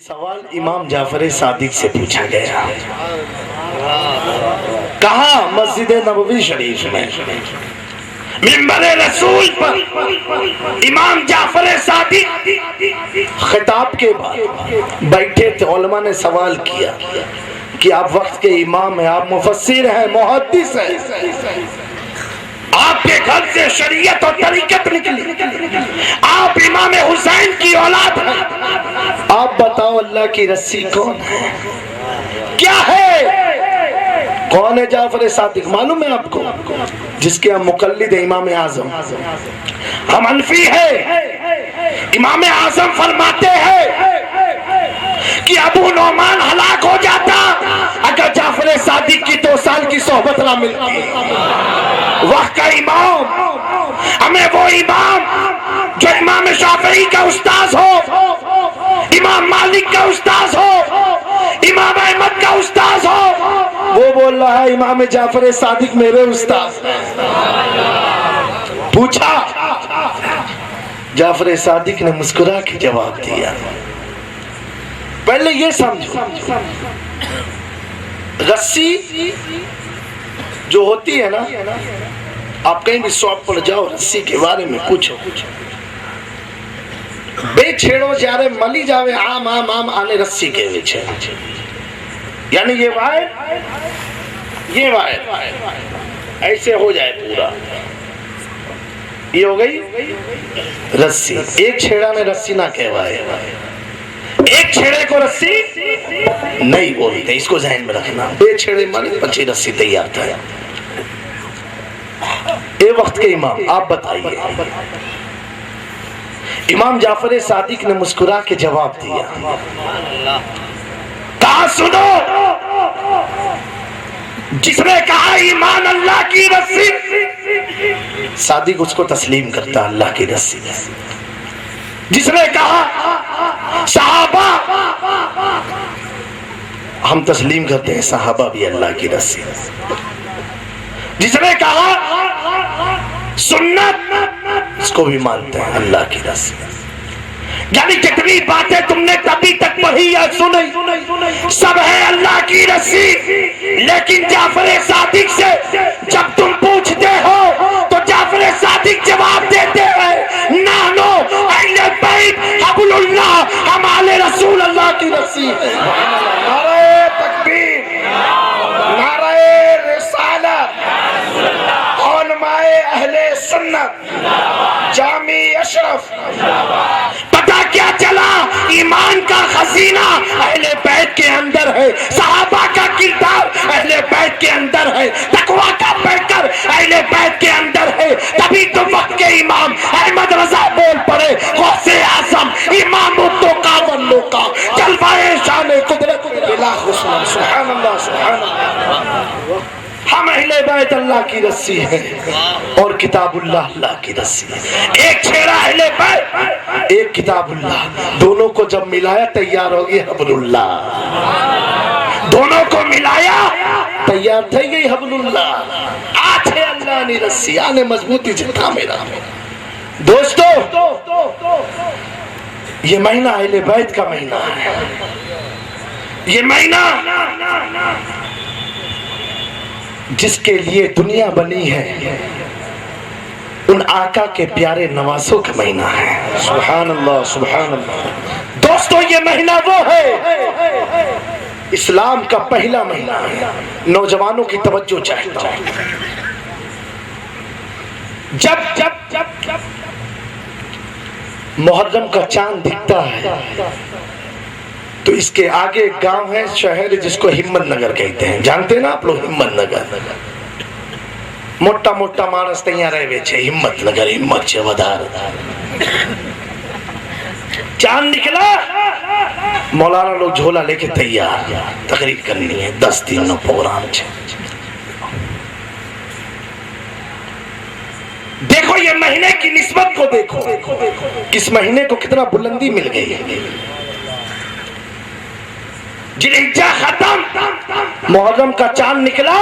सवाल इमाम जाफर सादिक से पूछा गया। कहा मस्जिद नबवी शरीफ में मिंबर रसूल पर इमाम जाफर सादिक खिताब के बाद बैठे थे। उलमा ने सवाल किया कि आप वक्त के इमाम हैं, आप मुफस्सिर हैं, मुहद्दिस हैं, आपके घर से शरीयत और तरीकत निकली, आप इमाम हुसैन की औलाद हैं, आप बताओ अल्लाह की रस्सी कौन है, क्या है, कौन है जाफर सादिक? मालूम है आपको? जिसके हम मुकल्लिद है इमाम आजम, हम हनफी है। इमाम आजम फरमाते हैं कि अबू नौमान हलाक हो जाता अगर जाफर सादिक की 2 साल की सोहबत ना मिलती। वक्त का इमाम, हमें वो इमाम जो इमाम शाफई का उस्ताद हो, इमाम मालिक का उस्ताद हो, इमाम अहमद का उस्ताद हो, वो बोल रहा है इमाम जाफर सादिक मेरे उस्ताद। पूछा, जाफर सादिक ने मुस्कुरा के जवाब दिया। पहले ये समझो, रस्सी जो होती है ना, आप कहीं भी शॉप पर जाओ, रस्सी के बारे में पूछो, बेछेड़ो जारे मली जावे आम आम आम आने रस्सी के पीछे, यानी ये वायर ऐसे हो जाए पूरा, ये हो गई रस्सी। एक छेड़ा में रस्सी ना कहवाए, एक छेड़े को रस्सी नहीं बोलते, इसको ध्यान में रखना। बेछेड़े माने 25 रस्सी तैयार था। ए वक्त के इमाम, आप बताइए। इमाम जाफर सादिक ने मुस्कुरा के जवाब दिया, कहा सुनो, जिसने कहा ईमान अल्लाह की रस्सी, सादिक उसको तस्लीम करता अल्लाह की रस्सी। जिसने कहा सहाबा, हम तस्लीम करते हैं सहाबा भी अल्लाह की रस्सी। जिसने कहा सुन्नत, इसको भी मानते हैं अल्लाह की रस्सी। यानी जितनी बातें तुमने तभी तक पढ़ी या सुनी, सब है अल्लाह की रस्सी। लेकिन जाफर सादिक से जब तुम पूछते हो तो जाफर सादिक जवाब देते हैं, नानो अहले बैत हबलुल्लाह, हम आले रसूल अल्लाह की रस्सी है। नारे तकबीर, नारे रिसालत, उलमाए अहले सुन्नत, जामी अशरफ। पता क्या चला? ईमान का खजीना अहले बैत के अंदर है, सहाबा का किरदार अहले बैत के अंदर है, तकवा का पैकर अहले बैत के अंदर है। तभी तो वक्त के इमाम अहमद रजा बोल पड़े, गौसे आजम इमाम तो का वल्लो का जलवाए शान कुदरत बिला हुस्न। सुभान अल्लाह, सुभान अल्लाह। हम अहले बैत अल्लाह की रस्सी है और किताबुल्लाह अल्लाह की रस्सी है। एक छेड़ा अहले बैत, एक किताबुल्लाह, दोनों को जब मिलाया तैयार हो गई हबलुल्लाह। दोनों को मिलाया तैयार થઈ गई हबलुल्लाह। आज है अल्लाह की रस्सी, आने मजबूती से थामे रहा। दोस्तों, ये महीना अहले बैत का महीना है। ये महीना जिसके लिए दुनिया बनी है, उन आका के प्यारे नवासों का महीना है। सुभान अल्लाह, सुभान अल्लाह। दोस्तों, ये महीना वो है, इस्लाम का पहला महीना है। नौजवानों की तवज्जो चाहता हूं। जब जब जब जब मुहर्रम का चांद दिखता है तो इसके आगे एक गांव है, शहर है, जिसको हिम्मत नगर कहते हैं। जानते हैं ना आप लोग हिम्मत नगर? मोटा मोटा मानस तैयार रहे छे हिम्मत नगर, हिम्मत छे वधार। चांद निकला, मौलाना लोग झोला लेके तैयार, तकरीर करनी है, 10 दिन नो प्रोग्राम छे। देखो ये महीने की निस्बत को देखो, इस महीने को कितना बुलंदी मिल गई है। जिल्हिज्जा खत्म, मुहर्रम का चांद निकला,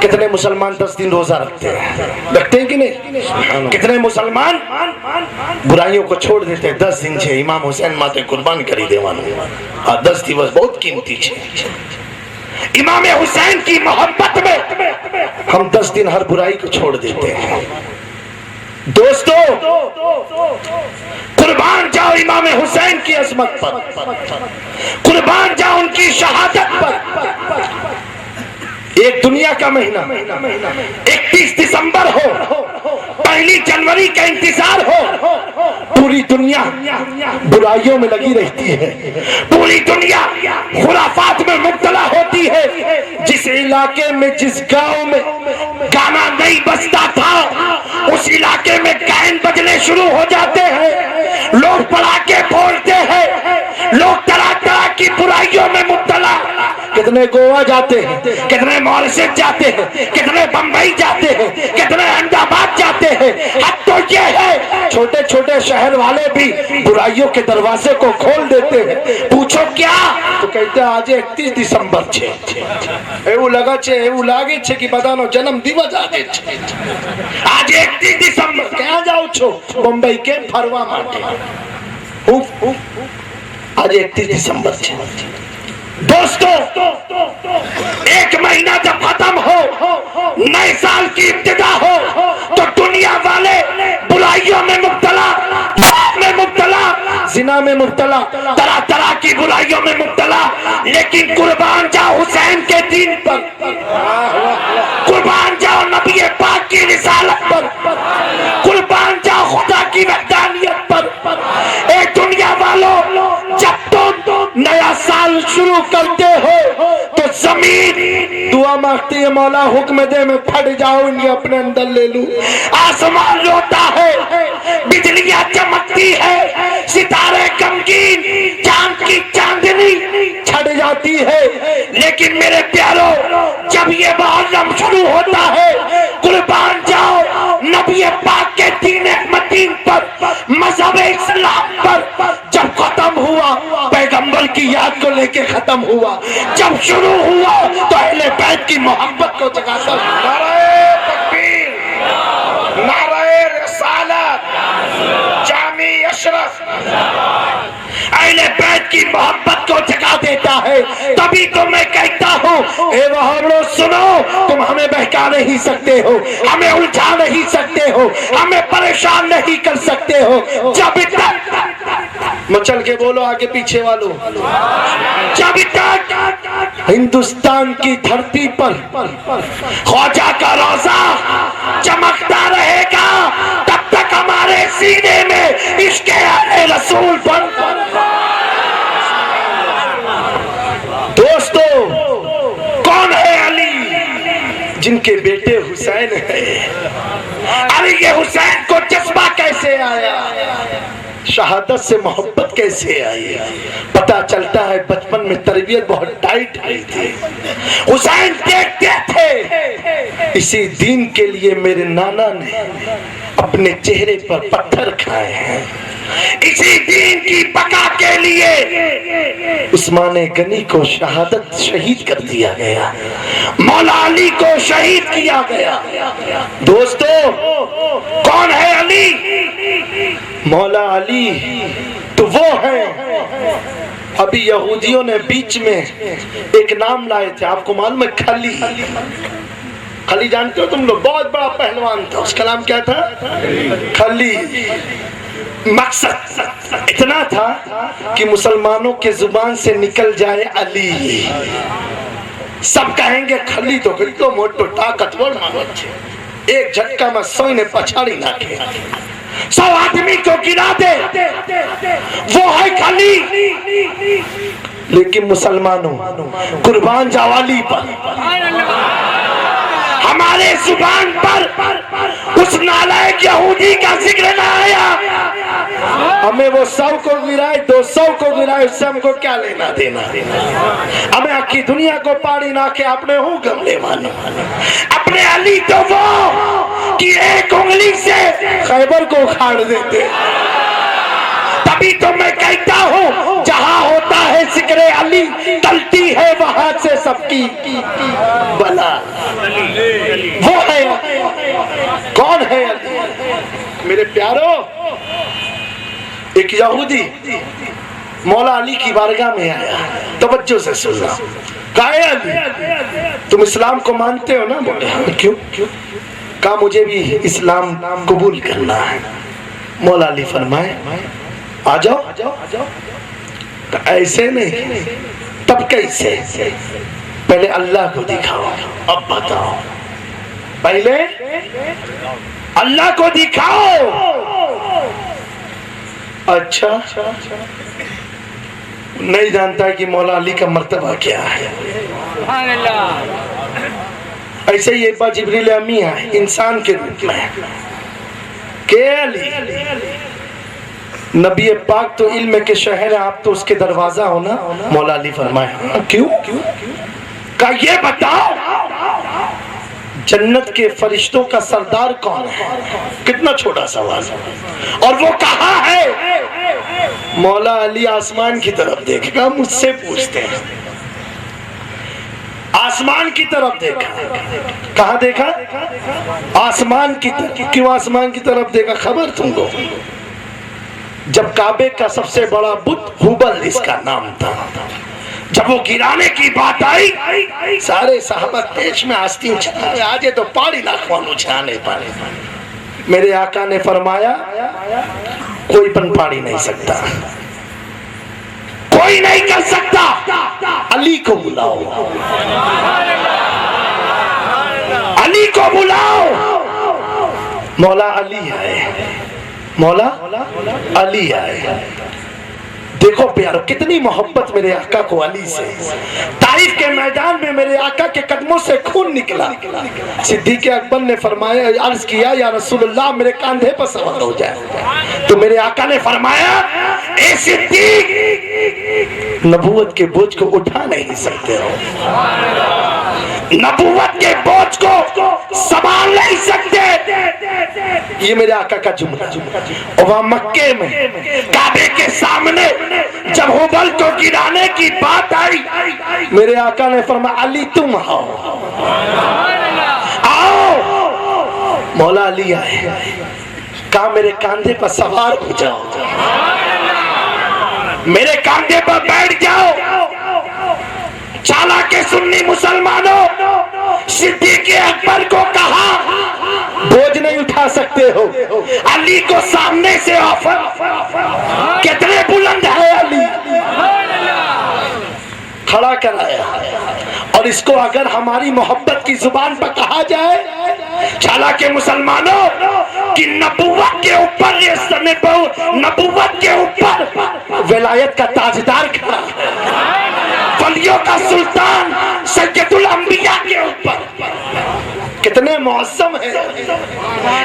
कितने मुसलमान 10 दिन रोजा रखते हैं कि नहीं? कितने मुसलमान बुराइयों को छोड़ देते हैं 10 दिन से। इमाम हुसैन माते कुर्बान करी देवानो 10 दिवस बहुत कीमती है। इमाम हुसैन की मोहब्बत में हम 10 दिन हर बुराई को छोड़ देते हैं। दोस्तों, कुर्बान जाओ इमाम हुसैन की अजमत पर, कुर्बान जाओ उनकी शहादत पर। एक दुनिया का महीना 31 दिसंबर हो, 1 जनवरी का इंतजार हो, पूरी दुनिया बुराइयों में लगी रहती है, पूरी दुनिया खुराफात में मुब्तला होती है। जिस इलाके में, जिस गांव में गाना नहीं बजता था, उस इलाके में गायन बजने शुरू हो जाते हैं, लोग पटाखे फोड़ते हैं, लोग तरह तरह की बुराइयों में मुब्तला। कितने गोवा जाते हैं, कितने मॉरिशस जाते हैं, कितने बंबई जाते हैं, कितने अहमदाबाद जाते हैं। अब तो ये है छोटे छोटे शहर वाले भी बुराइयों के दरवाजे को खोल देते हैं। पूछो क्या? तो कहते हैं आज 31 दिसंबर છે, એવું લગે છે, એવું લાગે છે કે બધાનો જન્મ દિવસ આજે છે। आज 31 દિસંબર ક્યાં જાવ છો? મુંબઈ કેમ ફરવા માટે? आज 31 दिसंबर છે। दोस्तों, एक महीना जब खत्म हो, नए साल की इब्तिदा हो, तो दुनिया वाले बुराइयों में मुब्तला, में मुब्तला, जिना में मुब्तला, तरह तरह की बुराइयों में मुब्तला। लेकिन कुर्बान जाओ हुसैन के दीन पर, कुर्बान जाओ नबी पाक की रिसालत पर, कुर्बान जाओ खुदा की वहदानियत पर। ए दुनिया वालों, जब तुम नया साल शुरू करते हो तो जमीन दुआ मांगती है, मौला हुक्म दे मैं फट जाऊं, इन्हें अपने अंदर ले लूं। आसमान रोता है, बिजलियां चमकती है, सितारे गमगीन, चांद की चांदनी छट जाती है। लेकिन मेरे प्यारों, जब ये मुहर्रम शुरू होता है, कुर्बान जाओ नबी पाक के दीन मतीन पर, मजहब इस्लाम पर। जब खत्म हुआ पैगंबर की याद को लेके खत्म हुआ, जब शुरू हुआ तो अहले बैत की मोहब्बत को जगाता। नारे तकबीर, नारे रिसालत, जामी अशरफ, अहले बैत की मोहब्बत को जगा देता है। तभी तो मैं कहता हूँ, ए वहाबरों सुनो, तुम हमें बहका नहीं सकते हो, हमें उलझा नहीं सकते हो, हमें परेशान नहीं कर सकते हो। जब तक मचल के बोलो आगे पीछे वालों, जब तक हिंदुस्तान की धरती पर ख्वाजा का रोजा चमकता रहेगा, तब तक हमारे सीने में इश्क़ आले रसूल पर। दोस्तों, कौन है अली? जिनके बेटे हुसैन है। अली के हुसैन को जज्बा कैसे आया, शहादत से मोहब्बत कैसे आई? पता चलता है बचपन में तरबियत बहुत टाइट हुई थी। हुसैन देखते थे, इसी दीन के लिए मेरे नाना ने अपने चेहरे पर पत्थर खाए हैं, इसी दीन की बका के लिए उस्मान गनी को शहादत शहीद कर दिया गया, मौला अली को शहीद किया गया। दोस्तों, कौन है अली? मौला अली तो वो है, अभी यहूदियों ने बीच में एक नाम लाए थे, आपको मालूम है? खली। खली जानते हो तुम लोग? बहुत बड़ा पहलवान था, उसका नाम क्या था? खली। मकसद इतना था कि मुसलमानों के जुबान से निकल जाए अली, सब कहेंगे खली तो कितो मोटो ताकतवर मानव छे, एक झटका में 100 ने पछाड़ी नाखे, 100 आदमी को गिरा दे, वो है खली। लेकिन मुसलमानों, कुर्बान जावाली पर, हमारे जुबान पर उस नालायक यहूदी का जिक्र न आया। हमें वो 100 को गिराए, 200 को गिराए, उससे हमको क्या लेना देना? हमें आखी दुनिया को पाड़ी ना के अपने हूँ गमले मानो। अपने अली तो वो कि एक उंगली से खैबर को उखाड़ देते। तभी तो मैं कहता हूँ, जहाँ होता है जिक्र अली सबकी बला। वो है कौन है अली? मेरे प्यारो, एक यहूदी मौला अली की बारगाह में आया, तवज्जो से सुनना। कहा अली तुम इस्लाम को मानते हो ना? बोले हाँ। क्यों? कहा मुझे भी इस्लाम कबूल करना है। मौला अली फरमाए आ जाओ। ऐसे नहीं, तब कैसे? पहले अल्लाह को दिखाओ, अब बताओ। पहले अल्लाह को दिखाओ। अच्छा, नहीं जानता कि मौला अली का मर्तबा क्या है। ऐसे ही एक बार जिब्रील अमी आए इंसान के रूप में। के अली नबी पाक तो इल्म के शहर है, आप तो उसके दरवाजा हो ना? मौला अली फरमाया क्यों? का ये बताओ जन्नत के फरिश्तों का सरदार कौन है? कितना छोटा सवाल, और वो कहाँ है? मौला अली आसमान की तरफ देखेगा, मुझसे पूछते हैं। आसमान की तरफ देखा। कहाँ देखा? आसमान की तरफ। क्यों आसमान की तरफ देखा? खबर तुमको? जब काबे का सबसे बड़ा बुत हुबल इसका नाम था, जब वो गिराने की बात आई, सारे साहबा तेज में आस्ती उछाले, आज तो पाड़ी लाखवान उछाले पारे। मेरे आका ने फरमाया कोई पन पाड़ी नहीं सकता, कोई नहीं कर सकता। अली को बुलाओ, अली को बुलाओ। मौला अली आए, मौला अली आए। देखो प्यारो, कितनी मोहब्बत मेरे आका को अली से। ताइफ के मैदान में मेरे आका के कदमों से खून निकला। सिद्दीक़ अकबर ने फरमाया, अर्ज किया या रसूलुल्लाह मेरे कंधे पर सवार हो जाए। तो मेरे आका ने फरमाया ए सिद्दीक़, नबूवत के बोझ को उठा नहीं सकते हो, नबूवत के बोझ को संभाल नहीं सकते। ये मेरे आका का जुमला। और वहां मक्के में काबे के सामने जब हुबल को गिराने की बात आई, मेरे आका ने फरमाया अली तुम आओ, आओ। मौला अली आए, कहा मेरे कंधे पर सवार हो जाओ, मेरे कंधे पर बैठ जाओ। चाला के सुन्नी मुसलमानों, सिद्दीक़ अकबर को कहा बोझ नहीं उठा सकते हो, अली को सामने से ऑफर। कितने बुलंद है अली, खड़ा कराया। और इसको अगर हमारी मोहब्बत की जुबान पर कहा जाए, चाला के मुसलमानों कि नबूवत के ऊपर, ये समय पर नबूवत के ऊपर विलायत का ताजदार खड़ा, वलियों का सुल्तान सैयदुल अंबिया के ऊपर। कितने मौसम है,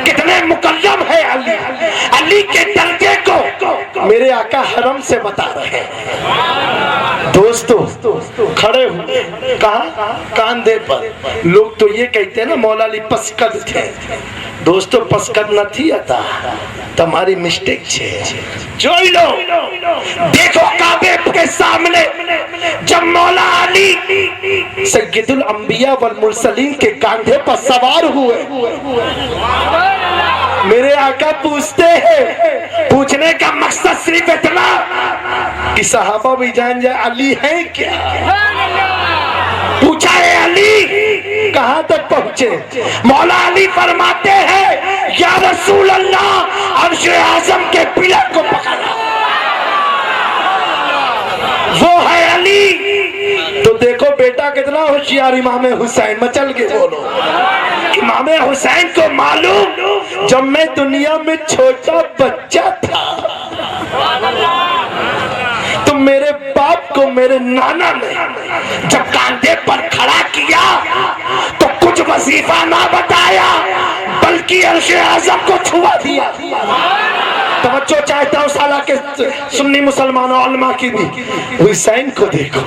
कितने मुकल्लम है अली। अली के दर्जे को मेरे आका हरम से बता रहे हैं। दोस्तों खड़े हुए, कहा कांधे पर। लोग तो ये कहते हैं ना मौला अली पसकद थे। दोस्तों पसकद न थी अता, तुम्हारी मिस्टेक छे। जो लो देखो काबे के सामने जब मौला अली सैयदुल अंबिया वल मुरसलीन के कांधे पर सवार हुए, मेरे आका पूछते हैं, पूछने का मकसद सिर्फ इतना कि सहाबा भी जान जाए अली है क्या। पूछा है अली कहां तक पहुंचे? मौला अली फरमाते हैं या रसूल अल्लाह, अर्श आज़म के पिलर को पकड़ा, वो है अली। तो देखो बेटा कितना होशियार इमाम हुसैन, मचल के बोलो। इमाम हुसैन को मालूम जब मैं दुनिया में छोटा बच्चा था तो मेरे बाप को मेरे नाना ने जब कांधे पर खड़ा किया तो कुछ वजीफा ना बताया बल्कि अर्श आज़म को छुआ दिया। तवज्जो चाहता हूँ साला के सुन्नी मुसलमानों उलमा की भी। हुसैन को देखो,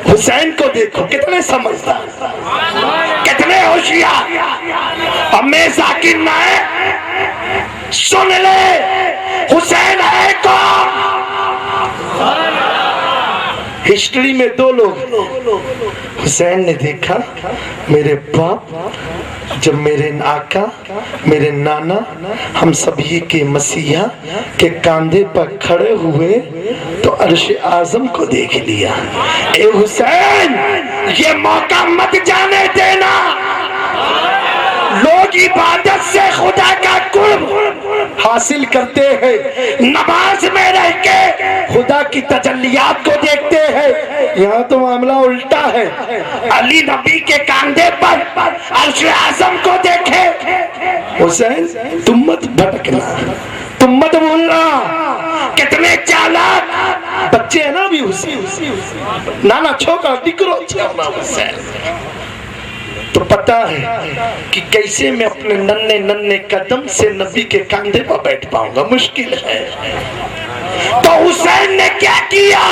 हुसैन को देखो, कितने समझदार, कितने होशियार। अब मैं जाकिर नायक सुन ले, हुसैन है कौन? हिस्ट्री में 2 लोग, हुसैन ने देखा मेरे बाप जब मेरे आका मेरे नाना हम सभी के मसीहा के कंधे पर खड़े हुए तो अर्श आजम को देख लिया। ए हुसैन, ये मौका मत जाने देना। लोग इबादत से खुदा का कुर्ब हासिल करते हैं, नमाज में रह के खुदा की तजल्लियात को देखते हैं। यहाँ तो मामला उल्टा है। अली नबी के कंधे पर अर्श आजम को देखे। हुसैन, तुम मत भटकना, तुम मत भूलना। कितने चालाक बच्चे हैं ना अभी। नाना छोकरा दिकरो हुसैन तो पता है कि कैसे मैं अपने नन्हे नन्हे कदम से नबी के कंधे पर बैठ पाऊंगा, मुश्किल है। तो हुसैन ने क्या किया,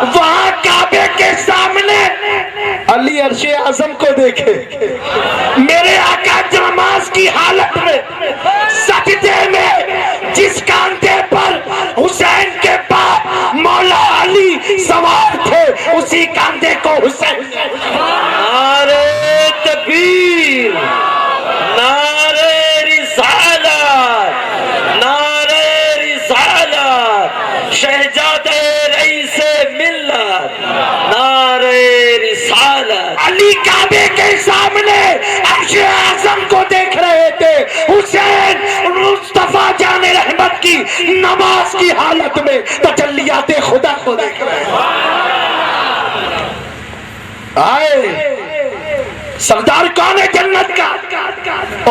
वहां काबे के सामने अली अर्शे आजम को देखे। मेरे आका नमाज की हालत में सजदे में जिस कंधे पर हुसैन के बाप मौला अली सवार थे, उसी कंधे को हुसैन। नारे तकबीर, नारे रिसालत, नारे रिसालत, शहजादे रईसे मिल्लत, नारे रिसालत। अली काबे के सामने अर्शे आज़म को देख रहे थे। हुसैन मुस्तफा जाने रहमत की नमाज की हालत में तजल्लियाते खुदा को देख रहे हैं। आए सरदार कौन है जन्नत का,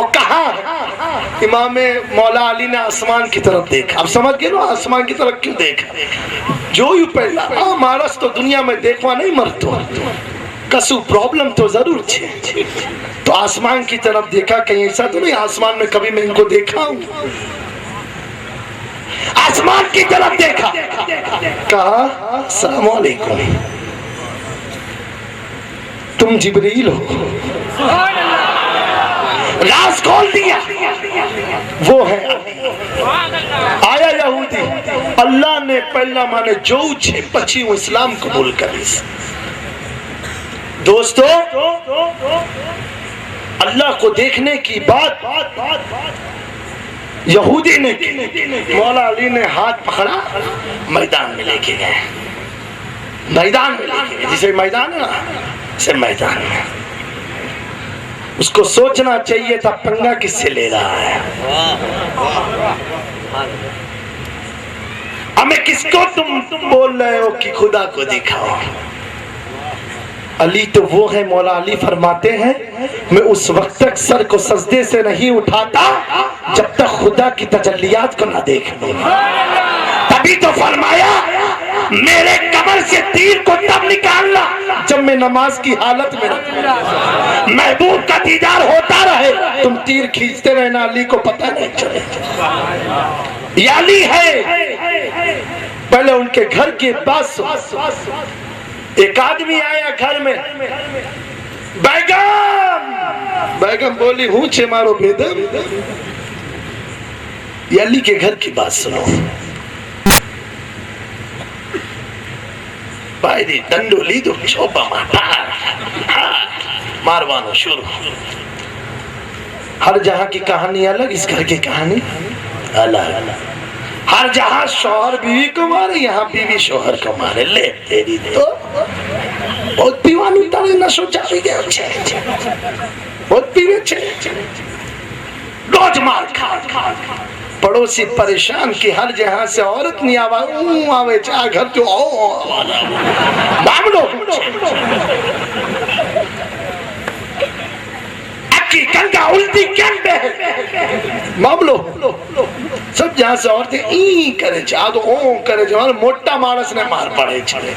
और कहा इमाम मौला अली ने आसमान की तरफ देखा। अब समझ गए ना आसमान की तरफ क्यों देखा। जो यू पहला मारस तो दुनिया में देखवा नहीं मरतो, कसु प्रॉब्लम तो जरूर छे। तो आसमान की तरफ देखा, कहीं ऐसा तो नहीं आसमान में कभी मैं इनको देखा हूं। आसमान की तरफ देखा, कहा अस्सलाम वालेकुम, तुम जिब्रील हो। राज खोल दिया, वो है आया यहूदी। अल्लाह ने पहला माने जो छे पची इस्लाम कबूल करी। दोस्तों, अल्लाह को देखने की बात यहूदी ने की। मौला अली ने हाथ पकड़ा, मैदान में लेके गए। मैदान में लेके गए, जिसे मैदान है ना, से मैदान में। उसको सोचना चाहिए था पंगा किससे ले रहा है। हमें किसको तुम बोल रहे हो कि खुदा को दिखाओ। अली तो वो है, मौला अली फरमाते हैं मैं उस वक्त तक सर को सजदे से नहीं उठाता जब तक खुदा की तजल्लियात को ना देख लूं। तभी तो फरमाया मेरे कमर से तीर को तब निकालना जब मैं नमाज की हालत में रहूं। महबूब का दीदार होता रहे, तुम तीर खींचते रहना, अली को पता नहीं चले। ये अली है। पहले उनके घर के पास एक आदमी आया घर में। बैगम बोली हूँ छे मारो बेदम। ये अली के घर की बात सुनो। भाई दंडो ली दो छोपा मारवानो शुरू। हर जहां की कहानी अलग, इस घर की कहानी अलग। हर जहां शौहर बीवी को मारे, यहाँ बीवी शौहर को मारे। ले तेरी तो बहुत पीवानी तारे नशो चाबी गए, बहुत पीवे छे, रोज मार खा। पड़ोसी परेशान की हर जहां से औरत नहीं आवे चाह घर तो मामलो अक्की गंगा उल्टी कैंपे मामलो सब जहां से औरतें ई करे चाह तो ओ करे चाह। मोटा मानस ने मार पड़े छे,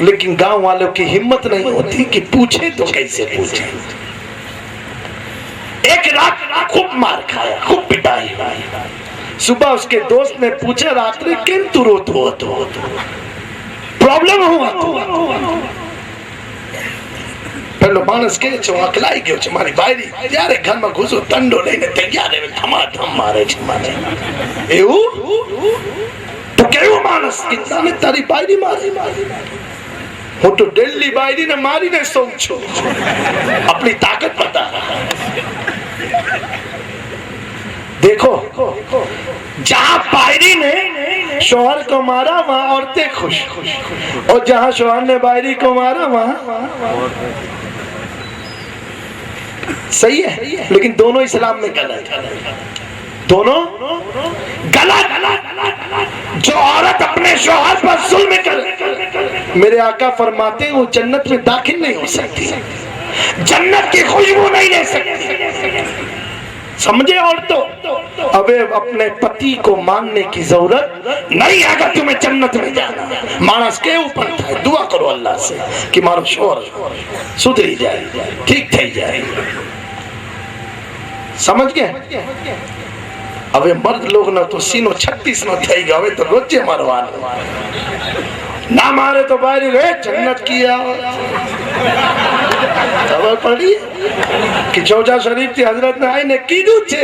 लेकिन गांव वालों की हिम्मत नहीं होती कि पूछे तो कैसे पूछे। एक रात खूब मार खाया, खूब पिटाई। सुबह उसके दोस्त ने पूछा रात्रि किन तू रोत हो तो प्रॉब्लम हुआ तो पहले मानस के छो अकलाई गयो छे मारी बायरी यार घर में घुसो तंडो लઈને तैयार है धमाधम मारे छे मारे एऊ तो केવું मार मानस कितना ने तारी बायरी मारी હું તો દિલ્હી બાયરીને મારીને સૌ છું अपनी ताकत बता रहा देखो जहां बायरी ने शौहर को मारा वहां औरतें खुश और जहां शौहर ने बायरी को मारा वहां सही है लेकिन दोनों इस्लाम में गलत है दोनों गलत जो औरत अपने शौहर पर जुल्म करे मेरे आका फरमाते हैं वो जन्नत में दाखिल नहीं हो सकती जन्नत की खुशबू नहीं ले सकती समझे और तो अबे अपने पति को मानने की जरूरत नहीं अगर तुम्हें जन्नत में जाना मानस के ऊपर था दुआ करो अल्लाह से कि मारो शौहर सुधरी जाए ठीक थी जाए समझ गए હવે મર્દ લોગ ના તો સીનો 36 નો થઈ ગયો હવે તો રોજે મારવાનો ના મારે તો બારી રે જન્નત કિયા ખબર પડી કે ચૌજા શરીફ થી હઝરત ને આઈને કીધું છે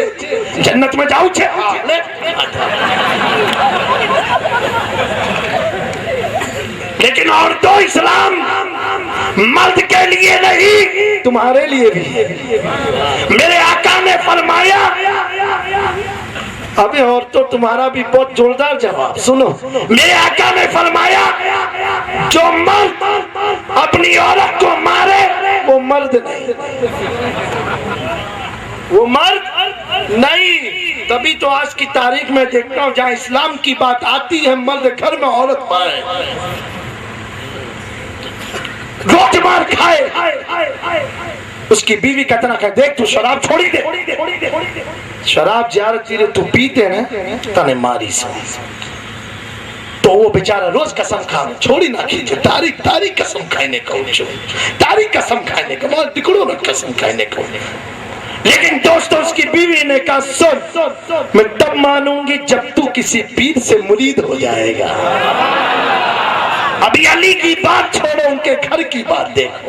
જન્નત માં જાવ છે लेकिन औरतों इस्लाम मर्द के लिए नहीं तुम्हारे लिए भी मेरे आका ने फरमाया अबे और तो तुम्हारा भी बहुत जोरदार जवाब सुनो मेरे आका ने फरमाया जो मर्द अपनी औरत को मारे वो मर्द नहीं वो मर्द नहीं तभी तो आज की तारीख में देखता हूँ जहाँ इस्लाम की बात आती है मर्द घर में औरत मारे रोज मार खाए उसकी बीवी कतना खाए देख तू शराब छोड़ी दे शराब ज्यादा चीजें तू पीते ना तने मारी से तो वो बेचारा रोज कसम खा छोड़ी ना खींचे तारीख तारीख कसम खाने को तारीख कसम खाने को बहुत दिकड़ों में कसम खाने को लेकिन दोस्तों उसकी बीवी ने कहा सुन मैं तब मानूंगी जब तू किसी पीर से मुरीद हो जाएगा अभी अली की बात छोड़ो उनके घर की बात देखो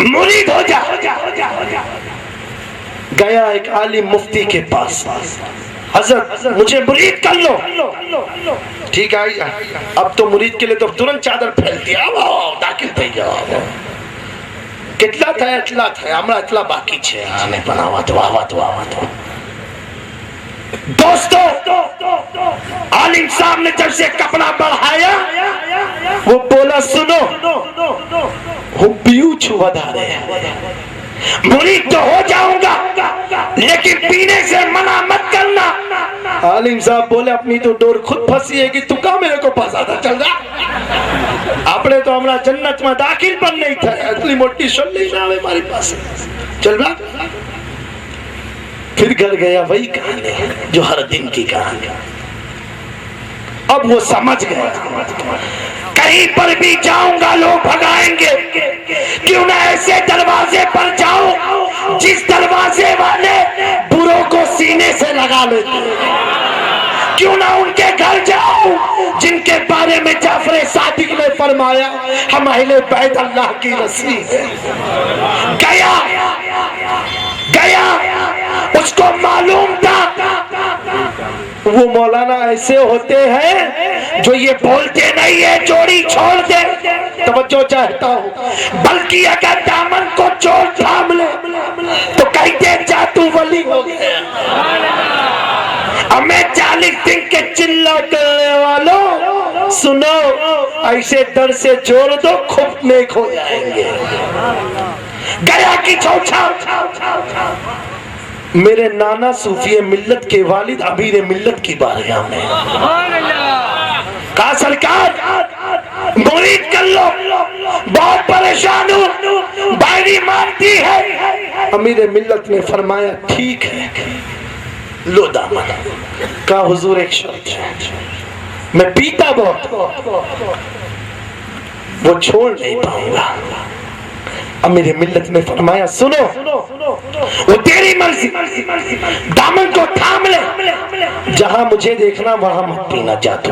मुरीद हो जा गया एक आलिम मुफ्ती के पास हजरत मुझे मुरीद कर लो ठीक है अब तो मुरीद के लिए तो तुरंत चादर फैलती आओ दाखिल થઈ જાઓ કેટલા થાય હમણાં એટલા બાકી છે આને બનાવવા તો આવા તો दोस्तों आलिम साहब ने जब से कपड़ा बढ़ाया वो बोला सुनो वो पीऊ छुआ रहे मुरीद तो हो जाऊंगा लेकिन पीने से मना मत करना आलिम साहब बोले अपनी तो डोर खुद फंसी है कि तू का मेरे को फंसाता चल जा आपने तो हमारा जन्नत में दाखिल पर नहीं था इतनी मोटी शोली ना आवे हमारे पास चल बा फिर घर गया वही कहानी जो हर दिन की कहानी अब वो समझ गया कहीं पर भी जाऊंगा लोग भगाएंगे क्यों ना ऐसे दरवाजे पर जाऊं जिस दरवाजे वाले बुरों को सीने से लगा लेते क्यों ना उनके घर जाऊं जिनके बारे में जाफर सादिक ने फरमाया हम अहले बैत अल्लाह की रसी है गया उसको मालूम था वो मौलाना ऐसे होते हैं जो ये बोलते नहीं है जोड़ी छोड़ दे तवज्जो चाहता हूँ बल्कि अगर दामन को चोर थाम ले तो कहते जा तू वली हो गया हमें 40 दिन के चिल्ला करने वालों सुनो ऐसे दर से जोड़ दो खुद नेक हो जाएंगे गया की चौथा मेरे नाना सूफी मिल्लत के वालिद अमीर मिल्लत की बारगाह में कहा सरकार मुरीद कर लो बहुत परेशान हूँ बायरी मारती है अमीर मिल्लत ने फरमाया ठीक है लो दामन कहा हुजूर एक शर्त है मैं पीता बहुत वो छोड़ नहीं पाऊंगा अमीर मिल्लत ने फरमाया सुनो वो तेरी मर्जी दामन को थाम ले जहां मुझे देखना वहां मत पीना जातो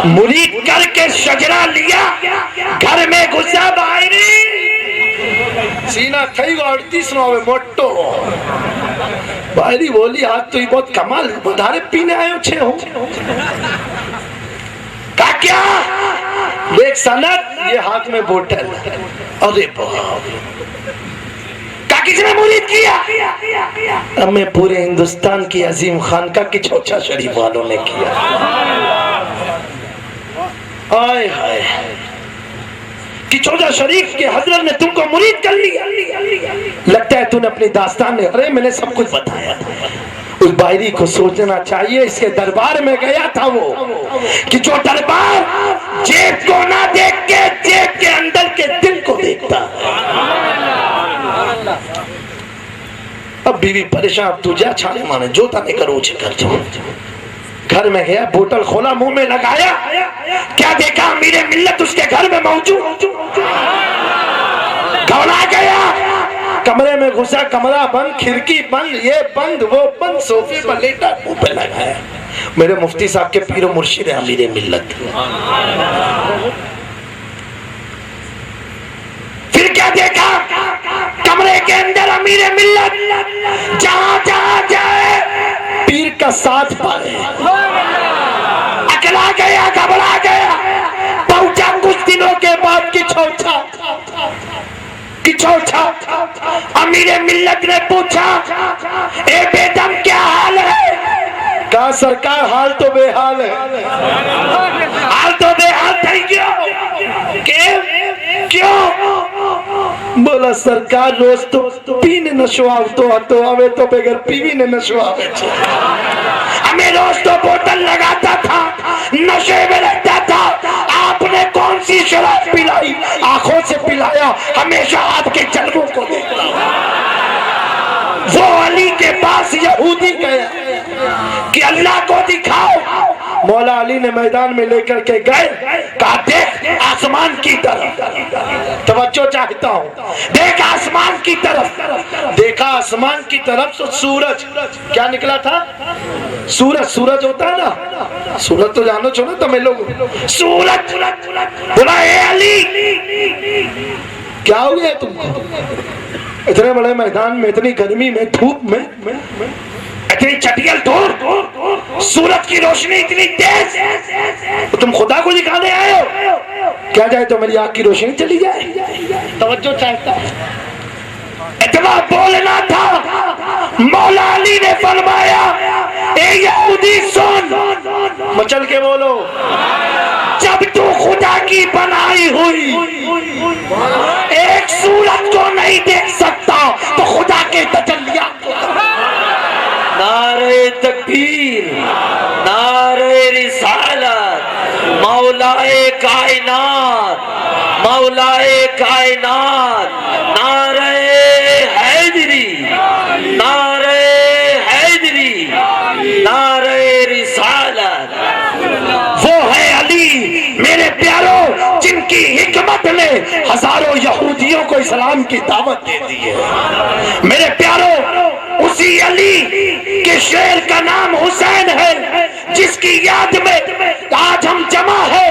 मुरीद करके शजरा लिया घर में घुसा बायरी सीना થઈ ગયો 38 નો હવે મોટો बाहरी बोली आज तो ये बहुत कमाल उधारे पीने आए हो 6 हो का क्या देख सनत ये हाथ में बोतल अरे का किसने मुरीद किया अब मैं पूरे हिंदुस्तान की अजीम खानका की चौचा शरीफ वालों ने किया आए हाय कि चौजा शरीफ के हजरत ने तुमको मुरीद कर लिया लगता है तूने अपनी दास्तान ने अरे मैंने सब कुछ बताया उस बायरी को सोचना चाहिए इसके दरबार में गया था वो कि जो दरबार जेब को ना देख के जेब के अंदर के दिल को देखता अब बीवी परेशान अब तू जा छाने माने जो ताने करो कर जो घर में गया बोतल खोला मुंह में लगाया क्या देखा अमीरे मिल्लत उसके घर में मौजूद घबरा गया कमरे में घुसा कमरा बंद खिड़की बंद ये बंद वो बंद सोफे पर लेटा मुंह पे लगाया मेरे मुफ्ती साहब के पीरो मुर्शिद है अमीरे मिल्लत फिर क्या देखा कमरे के अंदर अमीरे मिल्लत जहां जहां जाए पीर का साथ पाए अकला गया घबरा गया पहुंचा कुछ दिनों के बाद की चौथा अमीरे मिल्लत ने पूछा ए बेदम क्या हाल है कहा सरकार हाल तो बेहाल है हाल तो बेहाल થઈ ગયો क्यों बोला सरकार रोज तो पीने नशो आवतो હતો હવે तो बगैर पीवीने नशो आवे છે हमें रोज तो बोतल लगाता था नशे में लगता था आपने कौन सी शराब पिलाई आंखों से पिलाया हमेशा आपके जलवों को देखता वो अली के पास यहूदी गया कि अल्लाह को दिखाओ मौला अली ने मैदान में लेकर के गए कहा देख आसमान की तरफ तवज्जो चाहता हूँ देख आसमान की तरफ देखा आसमान की तरफ तो सूरज क्या निकला था सूरज होता है ना सूरज तो जानो छो ना तुम्हें लोग सूरज बोला ए अली क्या हो गया तुमको इतने बड़े मैदान में इतनी गर्मी में धूप में इतनी चटियल धूप सूरज की रोशनी इतनी तेज तो तुम खुदा को दिखाने आए हो क्या जाए तो मेरी आंख की रोशनी चली जाए तवज्जो चाहता इतना बोलना था मौला अली ने फरमाया ए यहूदी सुन मचल के बोलो जब तू खुदा की बनाई हुई एक सूरज को नहीं देख सकता तो खुदा के तजल्लियात नारे तकबीर नारे रिसालत मौलाए कायनात नारे हैदरी नारे रिसालत वो है अली मेरे प्यारों जिनकी हिकमत ने हजारों यहूदियों को इस्लाम की दावत दे दी है मेरे प्यारों उसी अली के शेर का नाम हुसैन है जिसकी याद में आज हम जमा है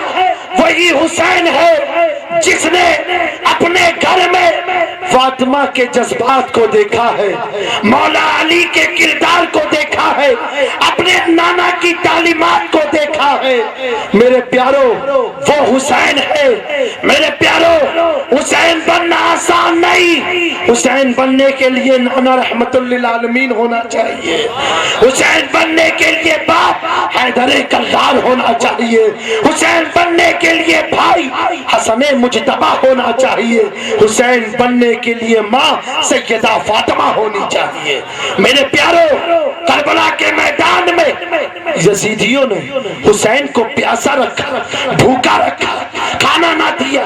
वही हुसैन है जिसने अपने घर में फातिमा के जज्बात को देखा है मौला अली के किरदार को देखा है अपने नाना की तालीमात को देखा है मेरे प्यारों वो हुसैन है मेरे प्यारों हुसैन बनना आसान नहीं हुसैन बनने के लिए नाना रहमतुल लिल आलमीन होना चाहिए हुसैन बनने के लिए बाप हैदर कल्लार होना चाहिए हुसैन बनने के लिए भाई हसन मुजतबा होना चाहिए हुसैन बनने के लिए माँ सैयदा फातिमा होनी चाहिए मेरे प्यारों करबला के मैदान में यजीदियों ने हुसैन को प्यासा रखा भूखा रखा खाना ना दिया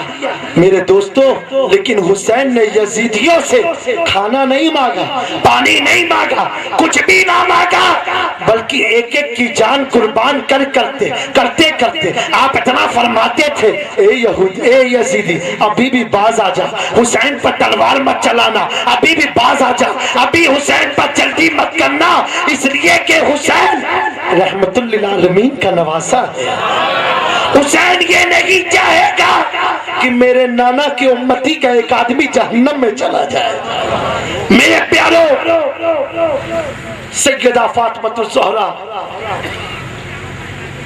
मेरे दोस्तों लेकिन हुसैन ने यजीदियों से खाना नहीं मांगा पानी नहीं मांगा कुछ भी ना मांगा बल्कि एक एक की जान कुर्बान करते करते आप इतना फरमाते थे ए यजीदी अभी भी बाज आ जा हुसैन पर तलवार मत चलाना अभी भी बाज आ जा अभी हुसैन पर जल्दी मत करना इसलिए कि हुसैन रहमतुल लिल आलमीन का नवासा है हुसैन ये नहीं चाहेगा कि मेरे नाना की उम्मती का एक आदमी जहन्नम में चला जाए मेरे प्यारों सैयदा फातिमा ज़हरा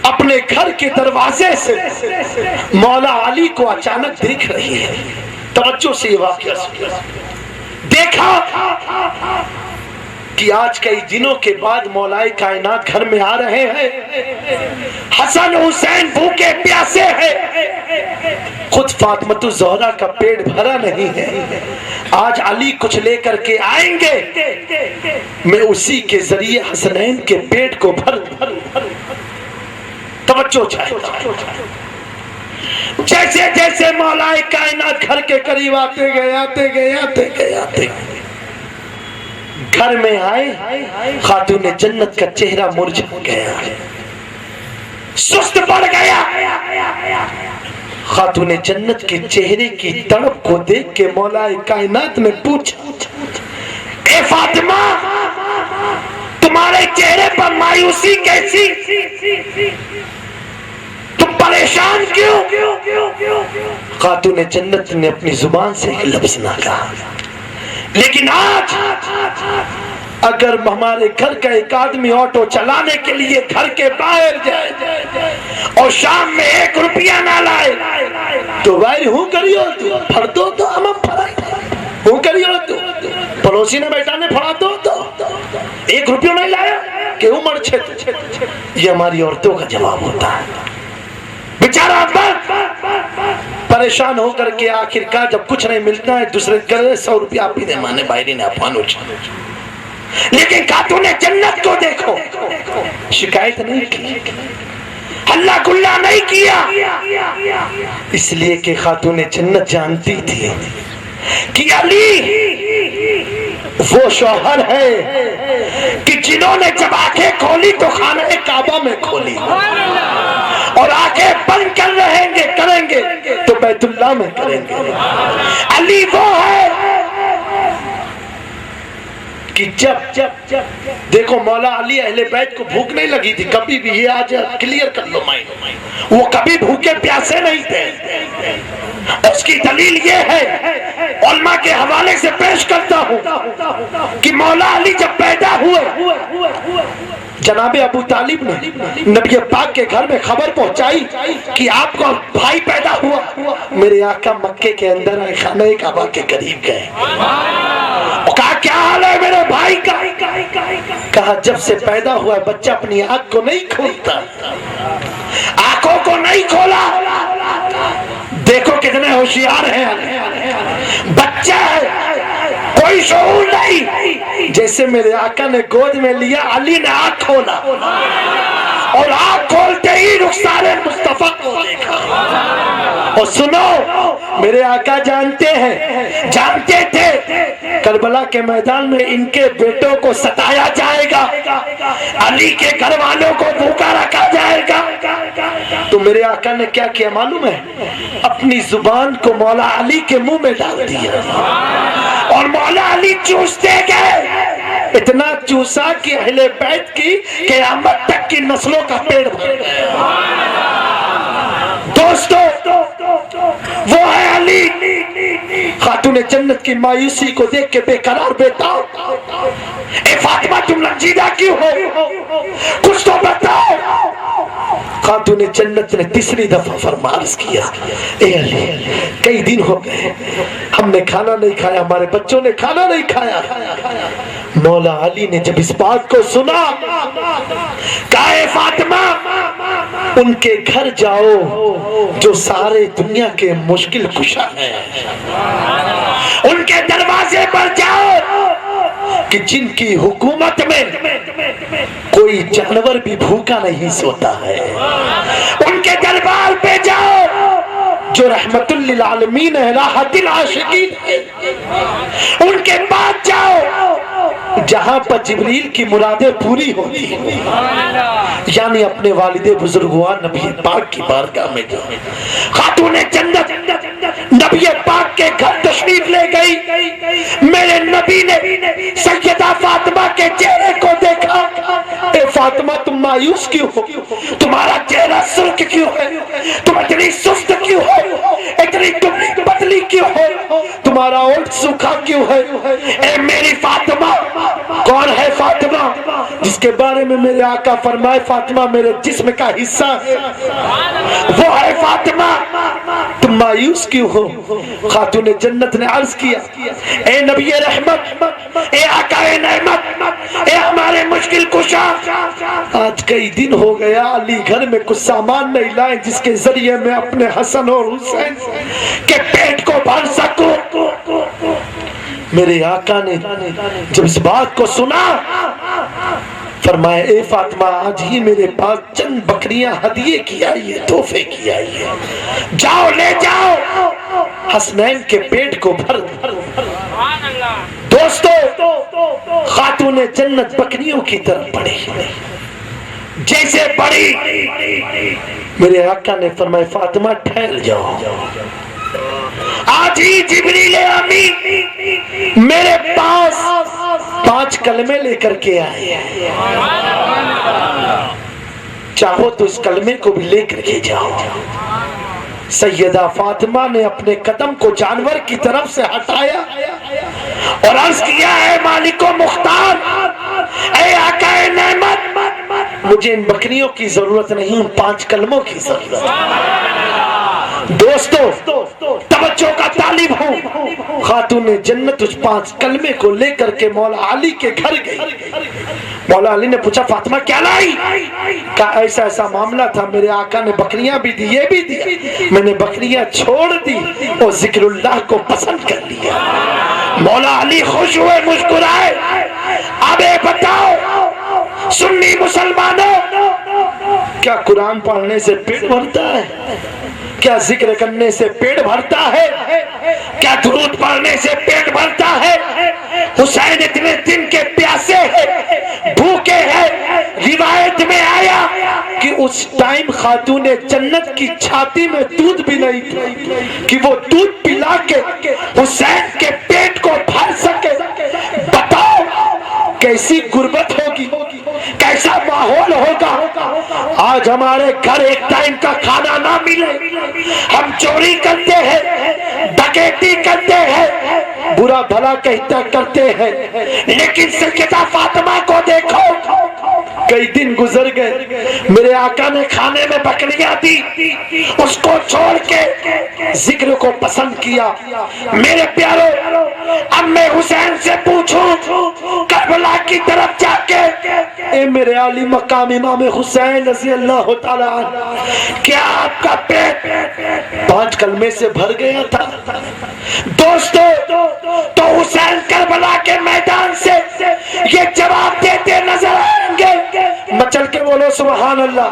अपने घर के दरवाजे से मौला अली को अचानक देख रही है। तवज्जो से ये वाक़या देखा कि आज कई दिनों के बाद मौलाए कायनात घर में आ रहे हैं। हसन हुसैन भूखे प्यासे हैं। खुद फातिमा ज़हरा का पेट भरा नहीं है। आज अली कुछ लेकर के आएंगे, मैं उसी के जरिए हसनैन के पेट को भर तवज्जो चाहता। जैसे जैसे मौलाए कायनात घर के करीब आते गए घर में आए, खातून जन्नत का चेहरा मुरझा गया, सुस्त पड़ गया। खातून जन्नत के चेहरे की तड़प को देख के मौलाए कायनात ने पूछा, ए फातिमा, तुम्हारे चेहरे पर मायूसी कैसी? तुम परेशान क्यों? खातून जन्नत ने अपनी जुबान से एक लफ्ज ना कहा। लेकिन आज अगर हमारे घर का एक आदमी ऑटो चलाने के लिए घर के बाहर जाए और शाम में 1 रुपया ना लाए तो भाई हूँ करियो तू फर दो तो हम फराई हूँ करियो तू पड़ोसी ने बेटा ने फड़ा दो तो 1 रुपया नहीं लाया कि उम्र छे। ये हमारी औरतों का जवाब होता है। बेचारा परेशान होकर के आखिरकार जब कुछ नहीं मिलता है दूसरे करे 100 रुपया आप ही दे माने बाहरी ने अफवान उछा। लेकिन खातून जन्नत को देखो, शिकायत नहीं की, हल्ला गुल्ला नहीं किया, इसलिए कि खातून जन्नत जानती थी कि अली वो शौहर है कि जिन्होंने जब आंखें खोली तो खाना काबा में खोली और आंखें बंद कर करेंगे तो बैतुल्लाह में करेंगे। अली वो है कि जब देखो मौला अली अहले बैत को भूख नहीं लगी थी कभी भी, ये आज क्लियर कर लो माइंड, वो कभी भूखे प्यासे नहीं थे। उसकी दलील ये है, उलमा के हवाले से पेश करता हूँ कि मौला अली जब पैदा हुए जनाबे अबू तालिब ने नबी पाक के घर में खबर पहुंचाई कि आपको भाई पैदा हुआ। मेरे आका मक्के के अंदर आए, खाने काबा के करीब गए, कहा क्या हाल है मेरे भाई का? कहा जब से पैदा हुआ बच्चा अपनी आंख को नहीं खोलता, आंखों को नहीं खोला। देखो कितने होशियार हैं, बच्चा है कोई शऊर नहीं। जैसे मेरे आका ने गोद में लिया, अली ने आंख खोला और आंख खोलते ही रुखसारे मुस्तफा को देखा। और सुनो, मेरे आका जानते थे करबला के मैदान में इनके बेटों को सताया जाएगा, अली के घर वालों को भूखा रखा जाएगा। तो मेरे आका ने क्या किया मालूम है? अपनी जुबान को मौला अली के मुंह में डाल दिया और मौला अली चूसते गए, इतना चूसा कि अहले बैत की क़यामत तक की नस्लों का पेड़ भर गया। दोस्तों, वो है अली। खातून जन्नत की मायूसी को देख के बेकरार बेटा, ए फातिमा तुम रंजीदा क्यों हो? कुछ तो बताओ। खातून जन्नत ने तीसरी दफा फरमाइश किया, ए अली कई दिन हो गए हमने खाना नहीं खाया, हमारे बच्चों ने खाना नहीं खाया। मौला अली ने जब इस बात को सुना, कहा ए फातिमा उनके घर जाओ जो सारे दुनिया के मुश्किल कुशा हैं, उनके दरवाजे पर जाओ कि जिनकी हुकूमत में कोई जानवर भी भूखा नहीं सोता है। उनके दरबार पे जाओ जो रहमतुल लिल आलमीन है, राहतिल आशिकीन है। उनके पास जाओ जहां पर जिब्रील की मुरादें पूरी होती है, यानी अपने वालिदे बुजुर्गवान नबी पाक की बारगाह में जाओ। खातून जन्नत नबी पाक के घर तशरीफ ले गई। मेरे नबी ने सैयदा फातिमा के चेहरे को देखा। ए फातिमा तुम मायूस क्यों हो? तुम्हारा चेहरा सुर्ख क्यों है? तुम इतनी सुस्त क्यों हो? इतनी दुबली पतली क्यों हो? तुम्हारा ओठ सूखा क्यों है? ए मेरी फातिमा। कौन है फातिमा? जिसके बारे में मेरे आका फरमाए फातिमा मेरे जिस्म का हिस्सा है, वो है फातिमा। तुम मायूस क्यों हो? खातून जन्नत ने अर्ज किया, ए नबी रहमत, ए आकाए नेमत, ए हमारे मुश्किल कुशा, आज कई दिन हो गया अली घर में कुछ सामान नहीं लाए जिसके जरिए मैं अपने हसन और हुसैन के पेट को भर सकूं। मेरे आका ने जब इस बात को सुना फरमाया, ए फातिमा आज ही मेरे पास चंद बकरियां हदिये की आई है, तोहफे की आई है, जाओ ले जाओ हसनैन के पेट को भर। दोस्तों खातून जन्नत बकरियों की तरफ बढ़ी, जैसे बढ़ी मेरे आका ने फरमाया फातिमा ठहर जाओ, आज ही जिब्रील अमीन मेरे पास 5 कलमे लेकर के आए, चाहो तो इस कलमे को भी लेकर के जाओ। सैयदा फातिमा ने अपने कदम को जानवर की तरफ से हटाया और अर्ज किया, है मालिको मुख्तार, ऐ आकाए नेमत, मुझे इन बकरियों की जरूरत नहीं, उन 5 कलमों की जरूरत है। दोस्तों तवज्जो का तालिब हूँ, खातून जन्नत उस 5 कलमे को लेकर के मौला अली के घर गई। मौला अली ने पूछा फातिमा क्या लाई? का ऐसा ऐसा मामला था, मेरे आका ने बकरियां भी दी, ये भी दी, मैंने बकरियां छोड़ दी और जिक्रुल्लाह को पसंद कर लिया। मौला अली खुश हुए, मुस्कुराए। अब बताओ सुन्नी मुसलमानों, क्या कुरान पढ़ने से पेट भरता है? क्या जिक्र करने से पेट भरता है? क्या दुरूद पढ़ने से पेट भरता है? हुसैन इतने दिन के प्यासे हैं, भूखे हैं। रिवायत में आया कि उस टाइम खातून जन्नत की छाती में दूध भी नहीं था कि वो दूध पिला के हुसैन के पेट को भर सके। बताओ कैसी गुर्बत होगी, कैसा माहौल होगा। आज हमारे घर एक टाइम का खाना ना मिले, हम चोरी करते हैं, डकैती करते हैं, बुरा भला कहता करते हैं, लेकिन सैयदा फातिमा को देखो, कई दिन गुजर गए, मेरे आका ने खाने में बकरियां दी, उसको छोड़ के जिक्र को पसंद किया। मेरे प्यारो, अब मैं हुसैन से पूछूं करबला की तरफ जाके, ए मेरे आली मकाम इमाम हुसैन रज़ी अल्लाह ताला, क्या आपका पेट 5 कलमे से भर गया था? दोस्तों तो हुसैन करबला के मैदान से ये जवाब देते नजर आएंगे, मचल के बोलो सुभान अल्लाह,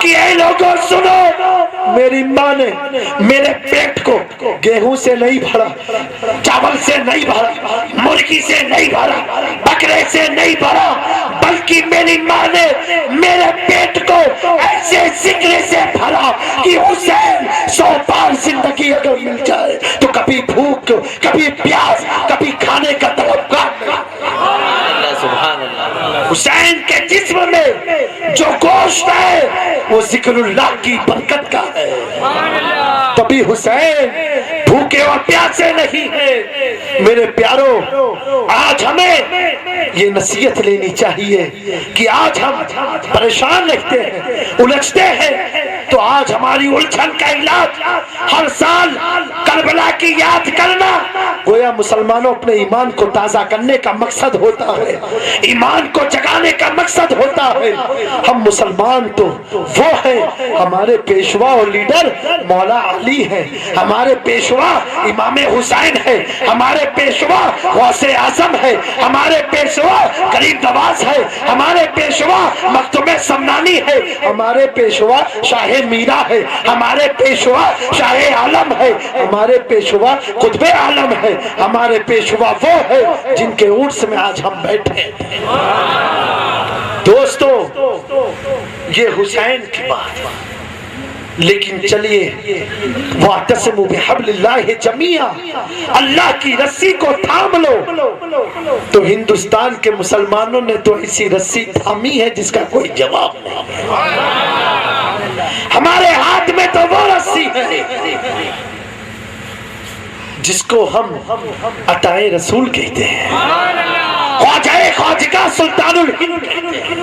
कि ऐ लोगों सुनो, मेरी माँ ने मेरे पेट को गेहूं से नहीं भरा, चावल से नहीं भरा, मुर्गी से नहीं भरा, बकरे से नहीं भरा, बल्कि मेरी माँ ने मेरे पेट को ऐसे जिक्र से भरा कि हुसैन 100 बार जिंदगी अगर मिल जाए तो कभी भूख, कभी प्यास, कभी खाने का तवक्का नहीं। सुभान अल्लाह। हुसैन के जिस्म में जो गोश्त है वो जिक्रुल्लाह की बरकत का है, तभी हुसैन भूखे और प्यासे नहीं है। मेरे प्यारो, आज हमें ये नसीहत लेनी चाहिए कि आज हम परेशान रहते हैं, उलझते हैं, तो आज हमारी उलझन का इलाज हर साल करबला की याद करना गोया मुसलमानों अपने ईमान को ताजा करने का मकसद होता है, ईमान को जगाने का मकसद होता है। हम मुसलमान तो वो है, हमारे पेशवा और लीडर मौला अली है, हमारे पेशवा इमाम हुसैन है, हमारे पेशवा गौसे आजम है, हमारे पेशवा गरीब नवाज है, हमारे पेशवा मखदूम समनानी है, हमारे पेशवा शाह मीरा है, हमारे पेशवा शाह आलम है, हमारे पेशवा कुतुब आलम है, हमारे पेशवा वो है जिनके ऊंट में आज हम बैठे। दोस्तों ये हुसैन की बात, लेकिन चलिए वातसिमू बिहब्लिल्लाहि जमीआ, अल्लाह की रस्सी को थाम लो। तो हिंदुस्तान के मुसलमानों ने तो ऐसी रस्सी थामी है जिसका कोई जवाब नहीं। हमारे हाथ में तो वो रस्सी है जिसको हम अताए रसूल कहते हैं। ख्वाजा ख्वाजिगा सुल्तानुल हिंद कहते हैं।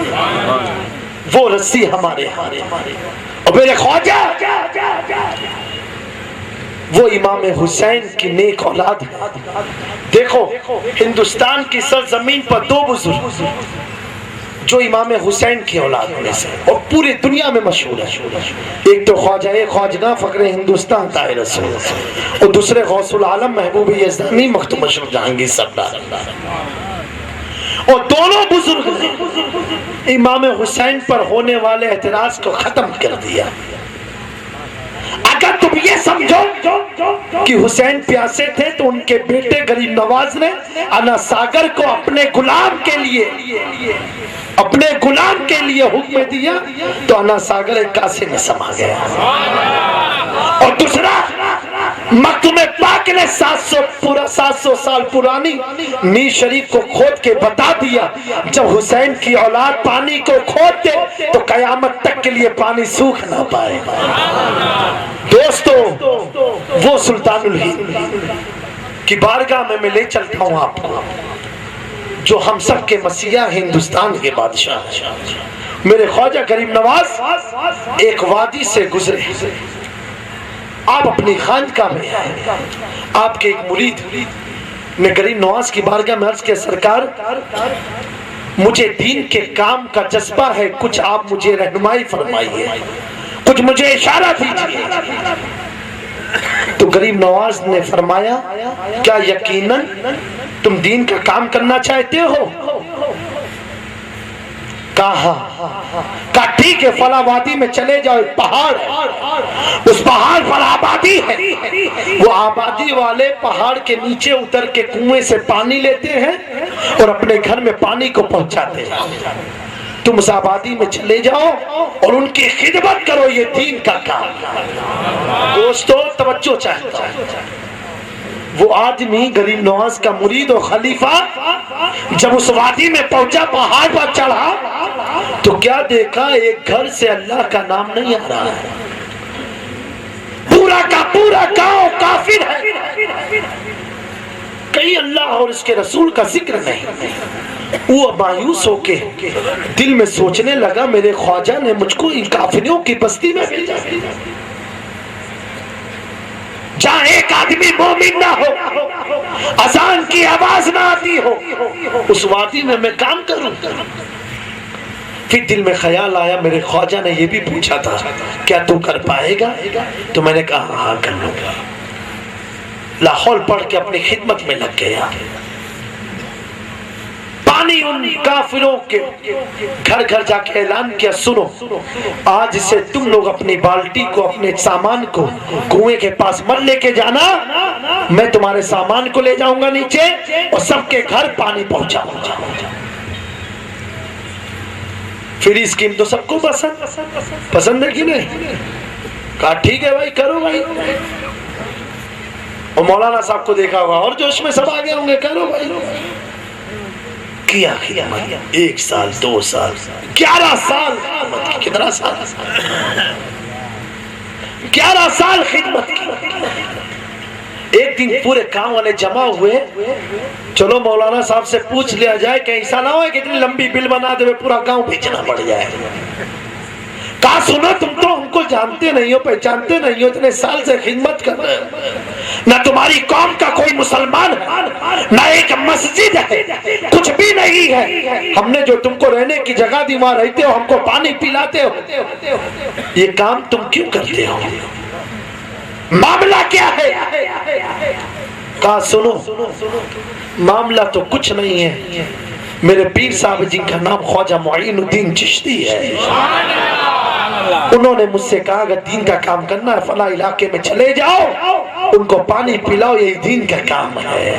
वो रस्सी हमारे और मेरे ख्वाजा वो इमाम हुसैन की नेक औलाद है। देखो हिंदुस्तान की सरजमीन पर दो बुजुर्ग जो इमाम हुसैन की औलाद में से और पूरी दुनिया में मशहूर है। एक तो ख्वाजा ख्वाजा फखरे हिंदुस्तान ताहिर रसूल और दूसरे गौसुल आलम महबूब यज़दानी मखदूम अशरफ जहांगीर सरदार। और दोनों बुजुर्ग ने इमाम हुसैन पर होने वाले एतराज को खत्म कर दिया। अगर तुम ये समझो कि हुसैन प्यासे थे तो उनके बेटे गरीब नवाज ने अना सागर को अपने गुलाम के लिए हुक्म दिया तो अना सागर एक कासे में समा गया। और दूसरा मखदूम पाक ने 700 साल पुरानी नीर शरीफ को खोद के बता दिया जब हुसैन की औलाद पानी को खोदते तो कयामत तक के लिए पानी सूख ना पाए। दोस्तों वो सुल्तानुल हिंद की बारगाह में मैं ले चलता हूं आपको जो हम सब के मसीहा हिंदुस्तान के बादशाह मेरे ख्वाजा गरीब नवाज एक वादी से गुजरे। आप अपनी खानकाह में आए। आपके एक मुरीद ने गरीब नवाज की बारगाह में अर्ज किया सरकार मुझे दीन के काम का जज्बा है, कुछ आप मुझे रहनुमाई फरमाइए, कुछ मुझे इशारा दीजिए। तो गरीब नवाज ने फरमाया क्या यकीनन तुम दीन का काम करना चाहते हो? कहा ठीक है फला वादी में चले जाओ, पहाड़ उस पहाड़ पर आबादी है। वो आबादी वाले पहाड़ के नीचे उतर के कुएं से पानी लेते हैं और अपने घर में पानी को पहुंचाते हैं। तुम उस आबादी में चले जाओ और उनकी खिदमत करो, ये दीन का काम। दोस्तों तवज्जो चाहता है वो आदमी गरीब नवाज का मुरीद और खलीफा जब उस वादी में पहुंचा, पहाड़ पर चढ़ा तो क्या देखा एक घर से अल्लाह का नाम नहीं आ रहा है। पूरा का पूरा गांव काफिर है, कहीं अल्लाह और उसके रसूल का जिक्र नहीं। वो मायूस होके दिल में सोचने लगा मेरे ख्वाजा ने मुझको इन काफिरों की बस्ती में भेजा जहाँ एक आदमी मोमिन ना हो, अजान की आवाज ना आती हो, उस वादी में मैं काम करूं। फिर दिल में ख्याल आया मेरे ख्वाजा ने ये भी पूछा था क्या तू कर पाएगा? तो मैंने कहा हाँ कर लूंगा। लाहौल पढ़ के अपनी खिदमत में लग गया। पानी उन काफिरों के घर घर जाके ऐलान किया सुनो आज से तुम लोग अपनी बाल्टी को अपने सामान को कुएं के पास मत लेके जाना, मैं तुम्हारे सामान को ले जाऊंगा नीचे और सबके घर पानी पहुंचाऊंगा। फिर स्कीम तो सबको पसंद है कि नहीं? कहा ठीक है भाई करो भाई। और मौलाना साहब को देखा होगा और जोश में सब आगे होंगे करो भाई। किया 1 साल 2 साल 11 साल कितना साल 11 साल खिदमत की। एक दिन पूरे गांव वाले जमा हुए, चलो मौलाना साहब से पूछ लिया जाए कहीं ऐसा ना हो कितनी लंबी बिल बना दे पूरा गांव बेचना पड़ जाए। कहा सुनो तुम तो हमको जानते नहीं हो पहचानते नहीं हो, इतने साल से खिदमत कर रहे हो, ना तुम्हारी कौम का कोई मुसलमान है ना एक मस्जिद है, कुछ भी नहीं है। हमने जो तुमको रहने की जगह दी वहां रहते हो, हमको पानी पिलाते हो, ये काम तुम क्यों करते हो? मामला क्या है? कहा सुनो मामला तो कुछ नहीं है, मेरे पीर साहब जिनका नाम ख्वाजा मुईनुद्दीन चिश्ती है, उन्होंने मुझसे कहा अगर दीन का काम करना है फला इलाके में चले जाओ, उनको पानी पिलाओ, यही दीन का काम है।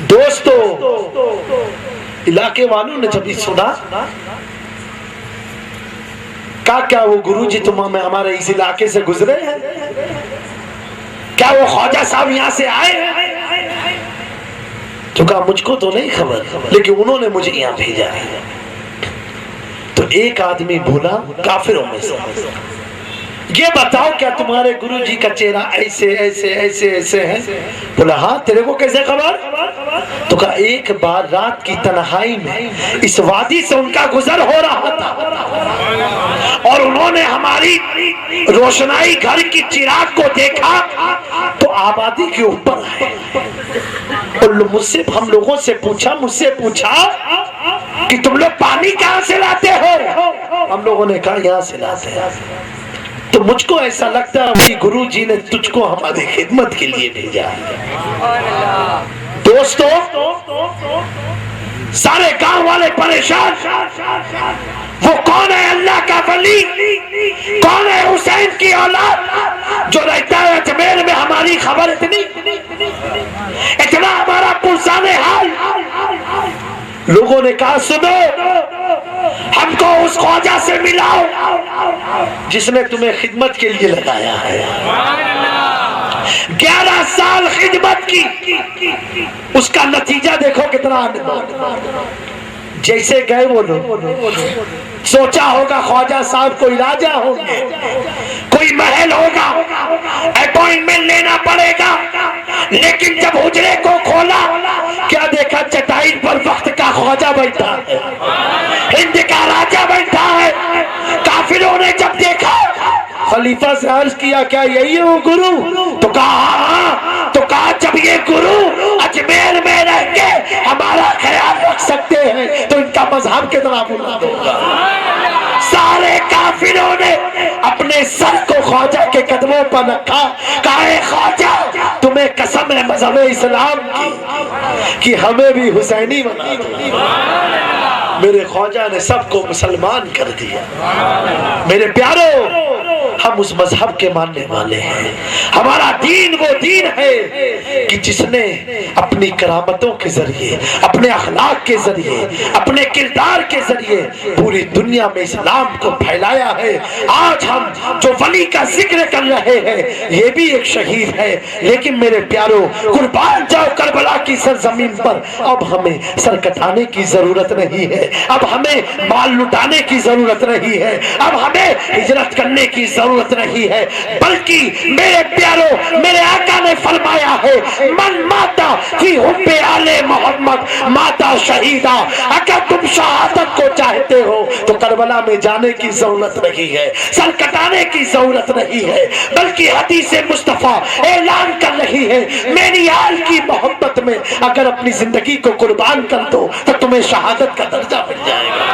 दोस्तों इलाके वालों ने जब सुना कहा क्या वो गुरुजी तुम हमारे इस इलाके से गुजरे हैं? क्या वो ख्वाजा साहब यहाँ से आए हैं? तो कहा मुझको तो नहीं खबर, लेकिन उन्होंने मुझे यहाँ भेजा है। तो एक आदमी बोला काफिरों में से ये बताओ क्या तुम्हारे गुरु जी का चेहरा ऐसे ऐसे ऐसे ऐसे है? बोला हाँ, तेरे को कैसे खबर? तो कहा एक बार रात की तन्हाई में इस वादी से उनका गुजर हो रहा था और उन्होंने हमारी रोशनाई घर की चिराग को देखा तो आबादी के ऊपर आए और मुझसे हम लोगों से मुझसे पूछा कि तुम लोग पानी कहां से लाते हो? हम लोगों ने कहा यहां से लाते हैं। तो मुझको ऐसा लगता है कि गुरु जी ने तुझको हमारी खिदमत के लिए भेजा है। दोस्तों, सारे गांव वाले परेशान। वो कौन है? अल्लाह का वली। कौन है? हुसैन की औलाद जो रहता है अजमेर में। हमारी खबर इतना हमारा पुरसाने हाल। लोगों ने कहा सुनो, हमको उस ख्वाजा से मिलाओ जिसने तुम्हें खिदमत के लिए लगाया है। 11 साल खिदमत की, उसका नतीजा देखो कितना। जैसे गए वो लोग, सोचा होगा ख्वाजा साहब कोई राजा होंगे, कोई महल होगा, अपॉइंटमेंट लेना पड़ेगा। लेकिन जब हुजरे को खोला, क्या देखा? चटाई पर वक्त का ख्वाजा बैठा है, हिंद का राजा बैठा है। काफिरों ने जब देखा, खलीफा से अर्ज किया क्या यही है वो गुरु? तो कहा हाँ। तो कहा जब ये गुरु अजमेर में रह के हमारा ख्याल रख सकते हैं तो इनका मजहब कितना बुरा होगा। सारे काफिरों ने अपने सर को ख्वाजा के कदमों पर रखा। कहा ख्वाजा, तुम्हें कसम है मजहब इस्लाम की कि हमें भी हुसैनी बना दो। मेरे ख्वाजा ने सबको मुसलमान कर दिया। मेरे प्यारों, हम उस मजहब के मानने वाले हैं। हमारा दीन वो दीन है कि जिसने अपनी करामतों के जरिए, अपने अखलाक के जरिए, अपने किरदार के जरिए पूरी दुनिया में इस्लाम को फैलाया है। आज हम जो वली का जिक्र कर रहे हैं ये भी एक शहीद है। लेकिन मेरे प्यारों, कुर्बान जाओ करबला की सरजमीन पर। अब हमें सर कटाने की जरूरत नहीं है, अब हमें माल लुटाने की जरूरत नहीं है, अब हमें हिजरत करने की जरूरत नहीं है। बल्कि मेरे प्यारों, मेरे आका ने फरमाया है, मन माता फी हुब्बे आले मोहम्मद माता शहीदा। अगर तुम शहादत को चाहते हो तो करबला में जाने की जरूरत नहीं है, सर कटाने की जरूरत नहीं है। बल्कि हदीस मुस्तफा ऐलान कर रही है, मेरी आल की मोहब्बत में अगर अपनी जिंदगी को कुर्बान कर दो तो तुम्हें शहादत का दर्जा मिल जाएगा।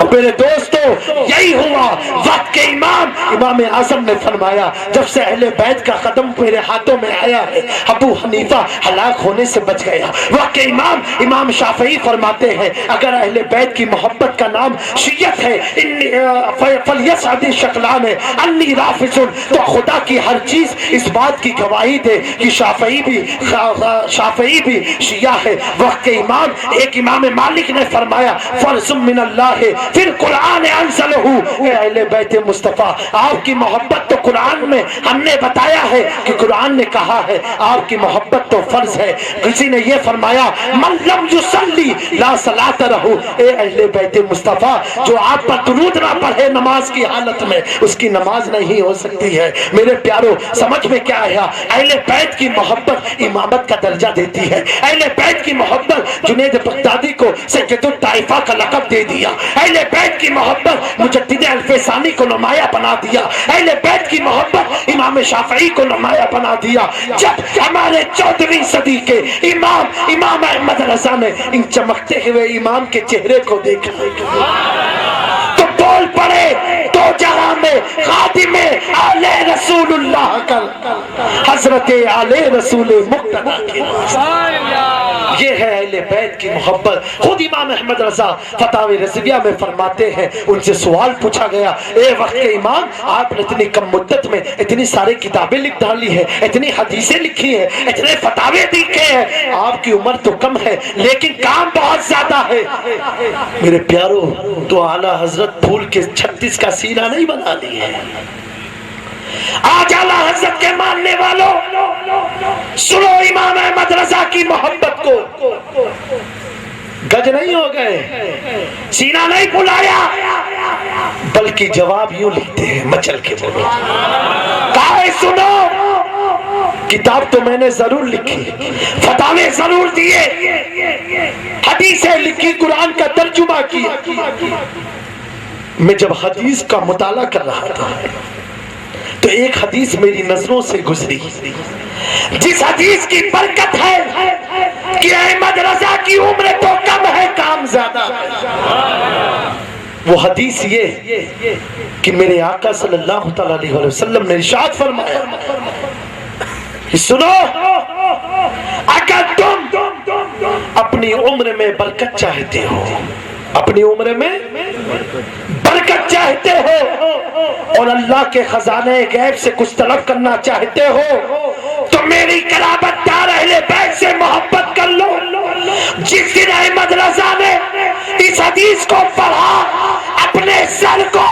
मेरे दोस्तों, यही हुआ। वक्त के इमाम आजम ने फरमाया, जब से अहले बैत का कदम मेरे हाथों में आया है, अबू हनीफा हलाक होने से बच गया। वक्त के इमाम शाफई फरमाते हैं, अगर अहले बैत की मोहब्बत का नाम शियत है, अन्नी राफिजुन, तो खुदा की हर चीज इस बात की गवाही दे कि शाफई भी शिया है। वक्त के एक इमाम मालिक ने फरमाया, फर्जुम मिनल्लाह, फिर कुरान अंज़लहू, अहले बैत मुस्तफा, आपकी मोहब्बत तो कुरान में हमने बताया है कि कुरान ने कहा है आपकी मोहब्बत तो फर्ज है। किसी ने यह फरमाया, मन लम युसल्ली ला सलात रहू, अहले बैत मुस्तफा, जो आप पर दुरूद ना पढ़े नमाज की हालत में, उसकी नमाज नहीं हो सकती है। मेरे प्यारों, समझ में क्या आया? अहले बैत की मोहब्बत इमामत का दर्जा देती है। अहले बैत की मोहब्बत जुनैद बगदादी को सैयदुत ताइफा का लक़ब दे दिया। अहले बैत की मोहब्बत मुजद्दिद अल्फसानी को नुमाया बना दिया। अहले बैत की मोहब्बत इमाम शाफई को नुमाया बना दिया। जब हमारे 14वीं सदी के इमाम अहमद रज़ा ने इन चमकते हुए इमाम के चेहरे को देखा तो बोल पड़े, दो जहां में खादिमे आले रसूलुल्लाह का, हजरत आले रसूल मुक्तदा की। ये है अहले बैत की मोहब्बत। खुद इमाम अहमद रजा फतावे रज़विया में फरमाते हैं, उनसे सवाल पूछा गया, ए वक्त के इमाम, आपने इतनी कम मुद्दत में इतनी सारी किताबें लिख डाली है, इतनी हदीसें लिखी है, इतने फतावे लिखे हैं, आपकी उम्र तो कम है लेकिन काम बहुत ज्यादा है। मेरे प्यारों, तो आला हजरत फूल के 36 का सीना नहीं बना ली है। आज आला हजरत के मानने वालों, सुनो इमाम अहमद रजा की मोहब्बत को। गज नहीं हो गए, सीना नहीं फुलाया, बल्कि बल्कि जवाब यूं लिखते हैं, मचल के बोलो। कहा है सुनो, किताब तो मैंने जरूर लिखी, फतावे जरूर दिए, हदीसें लिखी, कुरान का तर्जुमा किया। मैं जब हदीस का मुताला कर रहा था तो एक हदीस मेरी नजरों से गुजरी, जिस हदीस की बरकत है कि अहमद रजा की उम्र तो कम है, काम ज्यादा है। वो हदीस ये कि मेरे आका सल्लल्लाहु अलैहि वसल्लम ने इरशाद फरमाया कि सुनो, अगर तुम अपनी उम्र में बरकत चाहते हो, अपनी उम्र में बरकत चाहते हो और अल्लाह के खजाने गैब से कुछ तलब करना चाहते हो, तो मेरी कलाबतदार अहले बैत से मोहब्बत कर लो। जिस दिन अहमद रजा ने इस हदीस को पढ़ा, अपने सर को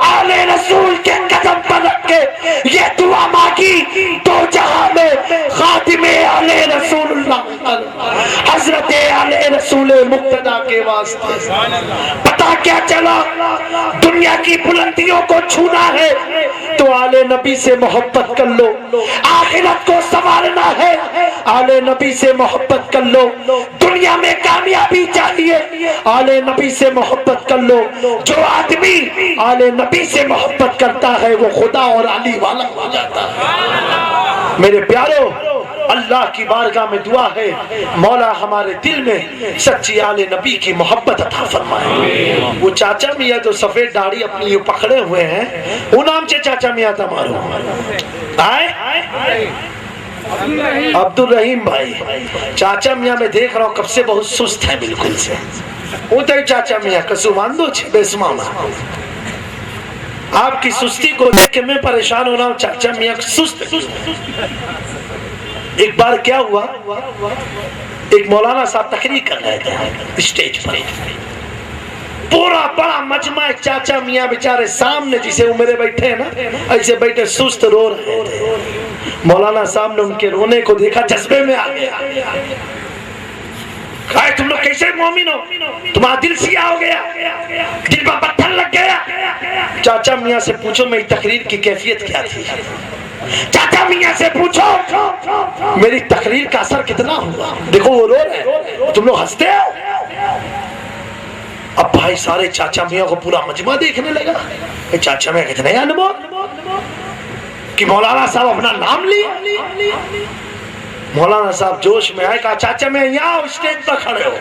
आले रसूल के कदम पर रख के ये दुआ मांगी, तो जहां में खातिमे आले रसूलुल्लाह हजरत आले रसूल मुक्तदा के वास्ते पता क्या चला, दुनिया की बुलंदियों को छूना है तो आले नबी से मोहब्बत कर लो, आखिरत को संवारना है आले नबी से मोहब्बत कर लो, दुनिया में कामयाबी चाहिए आले नबी से मोहब्बत कर लो। जो आदमी आले नबी से मोहब्बत करता है वो खुदा और अली वाला हो जाता है। मेरे प्यारो, अल्लाह की बारगाह में दुआ है, मौला हमारे दिल में सच्ची आले नबी की मोहब्बत अता फरमाए। वो चाचा मियाँ जो सफेद दाढ़ी अपनी ये पकड़े हुए हैं, वो नाम से चाचा मियाँ था मारो आए अब्दुल रहीम भाई। चाचा मियाँ मैं देख रहा हूँ कब से बहुत सुस्त है, बिल्कुल से वो तो चाचा मियाँ कसू मान दो बेसमा। आपकी सुस्ती को देख के मैं परेशान हो रहा हूँ, चाचा मियाँ सुस्त। एक बार क्या हुआ, एक मौलाना साहब तकरीर कर रहे थे स्टेज पर, पूरा बड़ा मजमा, एक चाचा मियाँ बेचारे सामने जिसे उम्रे बैठे हैं ना, ऐसे बैठे सुस्त रो रहे थे। मौलाना साहब ने उनके रोने को देखा, जज्बे में आ गया, कहा तुम लोग कैसे मोमिन हो, तुम्हारा दिल सिया हो गया, दिल पर पत्थर लग गया। चाचा मियाँ से पूछो मेरी तकरीर की कैफियत क्या थी, चाचा मियाँ से पूछो मेरी तकरीर का असर कितना हुआ। देखो वो रो रहे, तुम लोग हंसते हो। अब भाई सारे चाचा मियाँ को पूरा मजमा देखने लगा, चाचा मियाँ कितने अनमोल कि मौलाना साहब अपना नाम लिए। मौलाना साहब जोश में आए, कहा चाचा मैं यहाँ स्टेज पर खड़े हो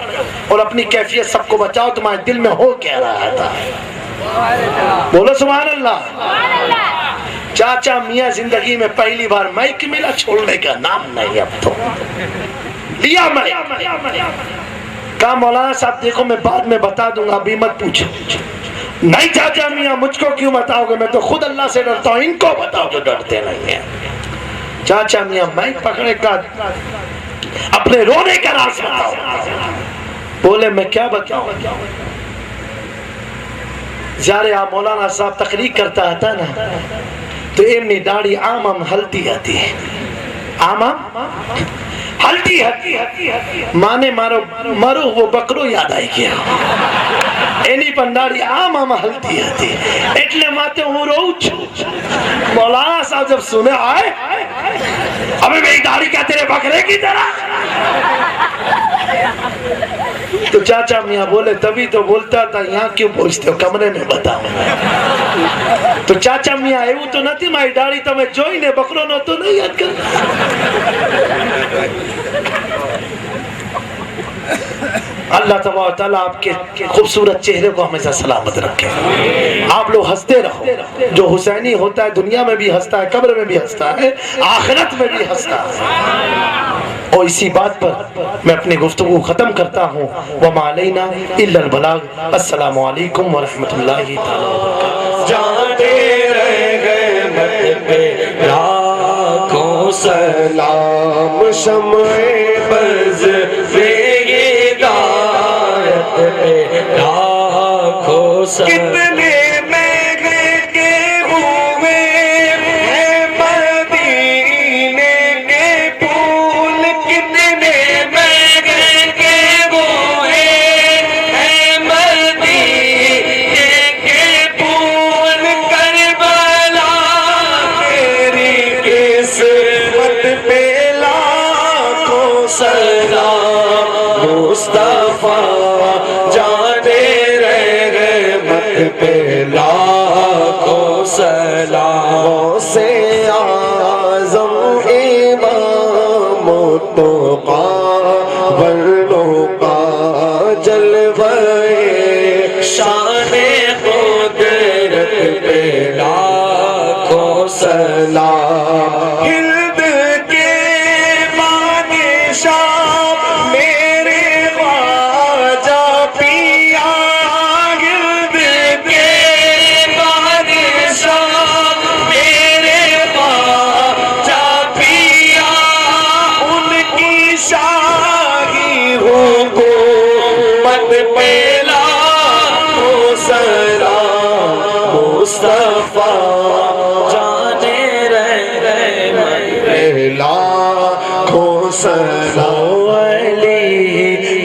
और अपनी कैफियत सबको बचाओ, तुम्हारे दिल में हो क्या रहा था। बोलो सुभान अल्लाह। चाचा मियाँ जिंदगी में पहली बार माइक मिला, छोड़ने का नाम नहीं, अब तो लिया मैं। कहा मौलाना साहब देखो मैं बाद में बता दूंगा, अभी मत पूछो। नहीं चाचा मियाँ मुझको क्यों बताओगे, मैं तो खुद अल्लाह से डरता हूँ, इनको बताओ तो डरते नहीं है। चाचा मियाँ माइक पकड़े का अपने रोने का राज बताओ। बोले मैं क्या बताऊं, जारे आप मौलाना साहब तकरीर करता था ना, तो एमनी दाढ़ी आम आम हलती आती है, आम आम हलती हती माने मारो मारो वो बकरो याद आई गया, एनी पंडारी आम आम हलती हती एटले माते हूँ रोऊं छू। मौलाना साहब जब सुने आए, अबे मेरी दाढ़ी क्या तेरे बकरे की तरह। तो चाचा मियाँ बोले तभी तो बोलता था, यहाँ क्यों पूछते हो, कमरे में बताओ। तो चाचा मियाँ એવું तो नहीं, मारी दाढ़ी तमे જોઈને બકરો નો તો नहीं याद कर। अल्लाह तबारक व तआला आपके खूबसूरत चेहरे को हमेशा सलामत रखे। आप लोग हंसते रहो, जो हुसैनी होता है दुनिया में भी हंसता है, कब्र में भी हंसता है, आखिरत में भी हंसता है। और इसी बात पर मैं अपनी गुफ्तगू खत्म करता हूँ। वमा अलैना इल्लल बलाग। अस्सलामु अलैकुम व रहमतुल्लाहि तआला व बरकातहू। जाते रहे मत पे लाखों सलाम, शम्ए बज़ पे हिदायत पे लाखों सलाम। कितने महंगे के हुए हैं मदीने के फूल, कितने महंगे के हुए हैं मदीने के फूल। मुस्तफा जाने रहमत पे लाखों सलाम से आज़म इमाम मुत्तक़ा वल्लों का जलवे शाने कुदरत पे लाखों सलाम हिंद के बादशाह मेरे ख्वाजा पिया हिंद के बादशाह मेरे ख्वाजा पिया उनकी शाही हुकूमत पे लाखों सलाम मुस्तफा जाने लाखों सलाम अली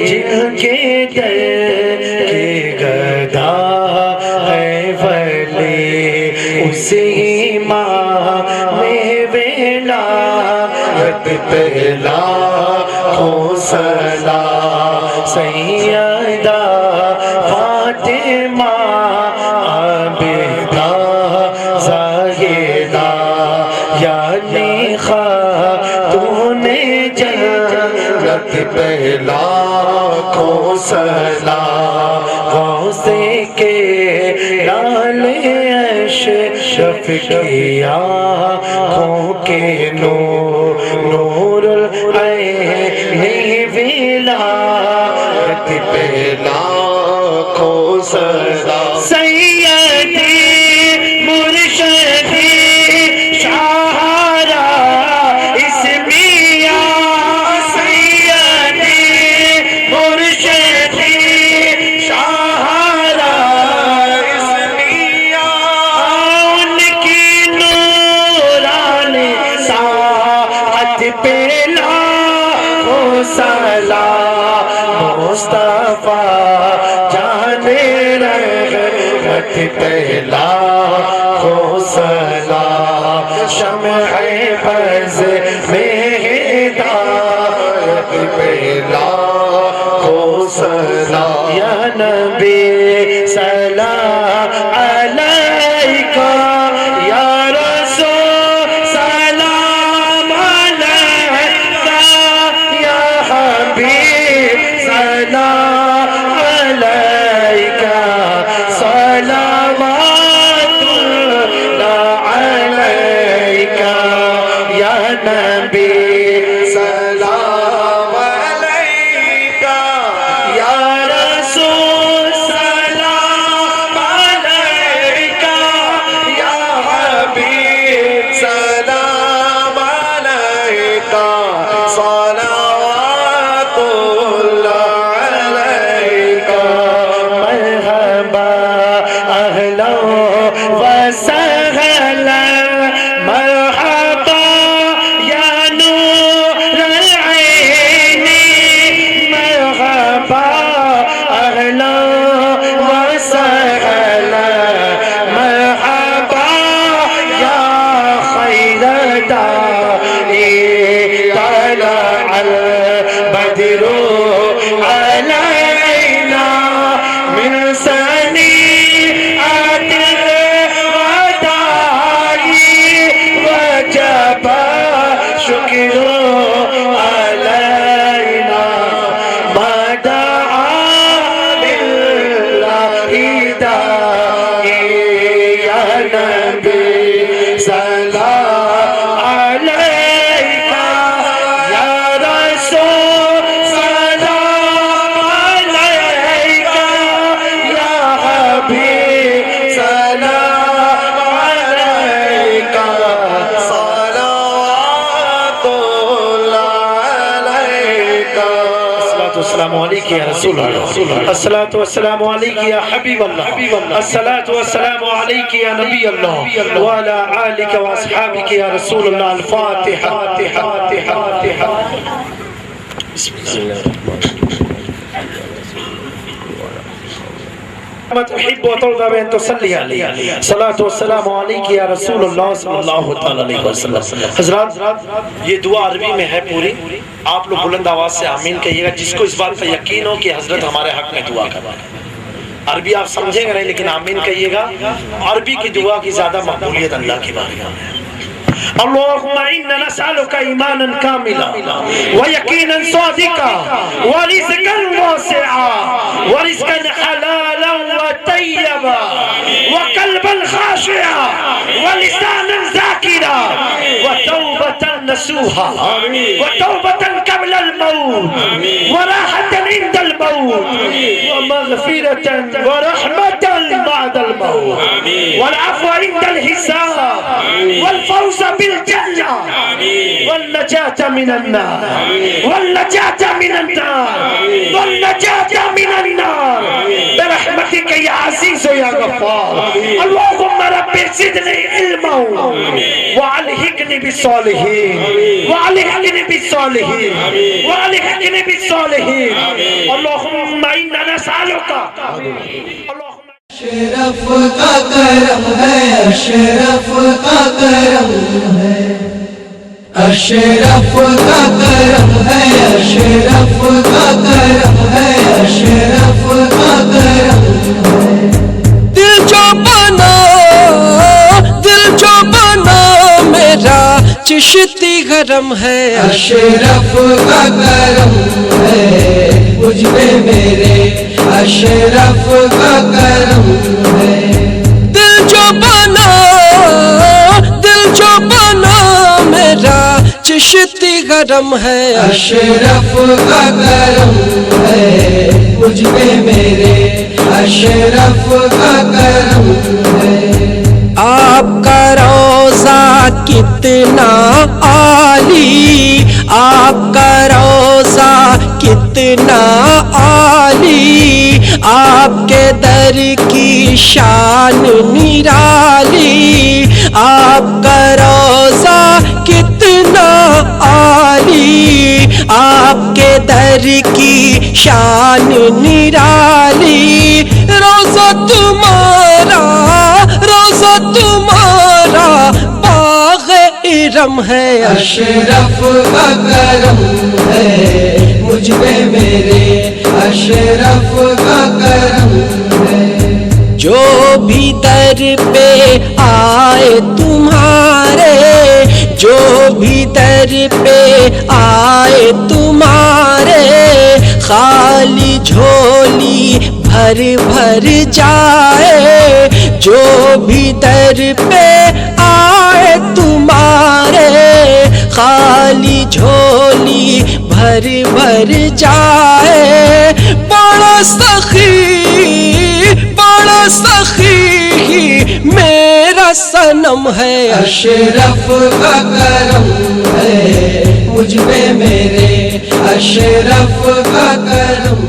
जिनके दर के गदा है वली उसी माँ में बेला पहला खोसला सैयदा फातिमा आबिदा ज़ाहिदा यानी खातूने जन्नत पहला खोसला गौसे के लाले अशरफ की आँखों के नूरुल ऐनी विलायत पहला खोसला सैयदी मुर्शदी शाहरा इसमिया सैयदी मुर्शदी शाहरा इसमिया उनकी नूरानी साहत पे लाखों सलाम मुस्तफा जाने रहमत पहला खोसला शम्ह बज़ में हिदायत पहला खोसला या नबी सलाम अलैका या रसूल सलाम अलैका या हबीब सलाम अलैका सलावतुल्लाह अलैका या नबी सलाम अलैका या रसूल सलाम अलैका या हबीब सलाम अलैका सलावतुल्लाह अलैका मरहबा अहला व सहला मरहबा या नूर ऐनी मरहबा अहला व सहला मरहबा या खैर दाई तला अल बदरू अलैना मिन सनीअत वदाई वजब शुक्र अलैना मदआ लिल्लाहि दाई या नबी सलाम अलैका या रसूल सलाम अलैका या हबीब सलाम अलैका सलावतुल्लाह अलैका अस्सलातु वस्सलामु अलैका या रसूल अल्लाह अस्सलातु वस्सलामु अलैका या हबीब अल्लाह अस्सलातु वस्सलामु अलैका या नबी अल्लाह व अला आलिका व अस्हाबिका या रसूल अल्लाह अल फातिहा बिस्मिल्लाह हज़रात, ये दुआ अरबी में है पूरी, आप लोग बुलंद आवाज से आमीन कहिएगा जिसको इस बात का यकीन हो कि हजरत हमारे हक में दुआ कर रहा है। अरबी आप समझेंगे नहीं, लेकिन आमीन कहिएगा। अरबी की दुआ की ज्यादा मकबूलियत अल्लाह की बारगाह में है। अल्लाहुम्मा इन्ना नसअलुका ईमानन कामिला व यकीनन सादिका व रिज़्क़न वासिआ व रिज़्क़न हलालन व तय्यबा व क़ल्बन खाशिआ व लिसानन ज़ाकिरा व तौबतन नसूहा व तौबतन क़ब्ल अल-मौत व राहतन इंद अल-मौत व मग़फ़िरतन व रहमतन बअद अल-मौत व अफ़्व इंद अल-हिसाब वल फौज़ बिल-जन्नह वल नजात मिनन नार वल नजात मिनन नार वल नजात मिनन नार बिरहमतिका या अज़ीज़ या गफ़्फ़ार। अल्लाहुम्मा रब्बि ज़िदनी इल्मन व अलहिक़नी बिस्सालिहीन व अलहिक़नी बिस्सालिहीन व अलहिक़नी बिस्सालिहीन। अल्लाहुम्मा इन्ना नसअलुका अशरफ का करम है, अशरफ का करम है, अशरफ का करम है, अशरफ का करम है, अशरफ का करम है। दिल जो बना मेरा चिश्ती गरम है, अशरफ का करम है मुझ पे मेरे, अशरफ का करम है। दिल जो बना मेरा चिश्ती गरम है, अशरफ का करम है मुझ पे मेरे, अशरफ का करम है। आपका रोज़ा कितना आली, आपका रोज़ा कितना आली, आपके दर की शान निराली, आपका रोज़ा कितना आली, आपके दर की शान निराली। रोज़ा तुम्हारा बाग़-ए-इरम है, अशरफ का करम है मुझ पे मेरे, अशरफ का करम है। जो भी दर पे आए तुम्हारे, जो भी दर पे आए तुम्हारे, खाली झोली भर भर जाए। जो भी दर पे आए तुम्हारे, खाली झोली भर भर जाए। बड़ा सखी मेरा सनम है, अशरफ का करम है मुझ पे मेरे, अशरफ का करम।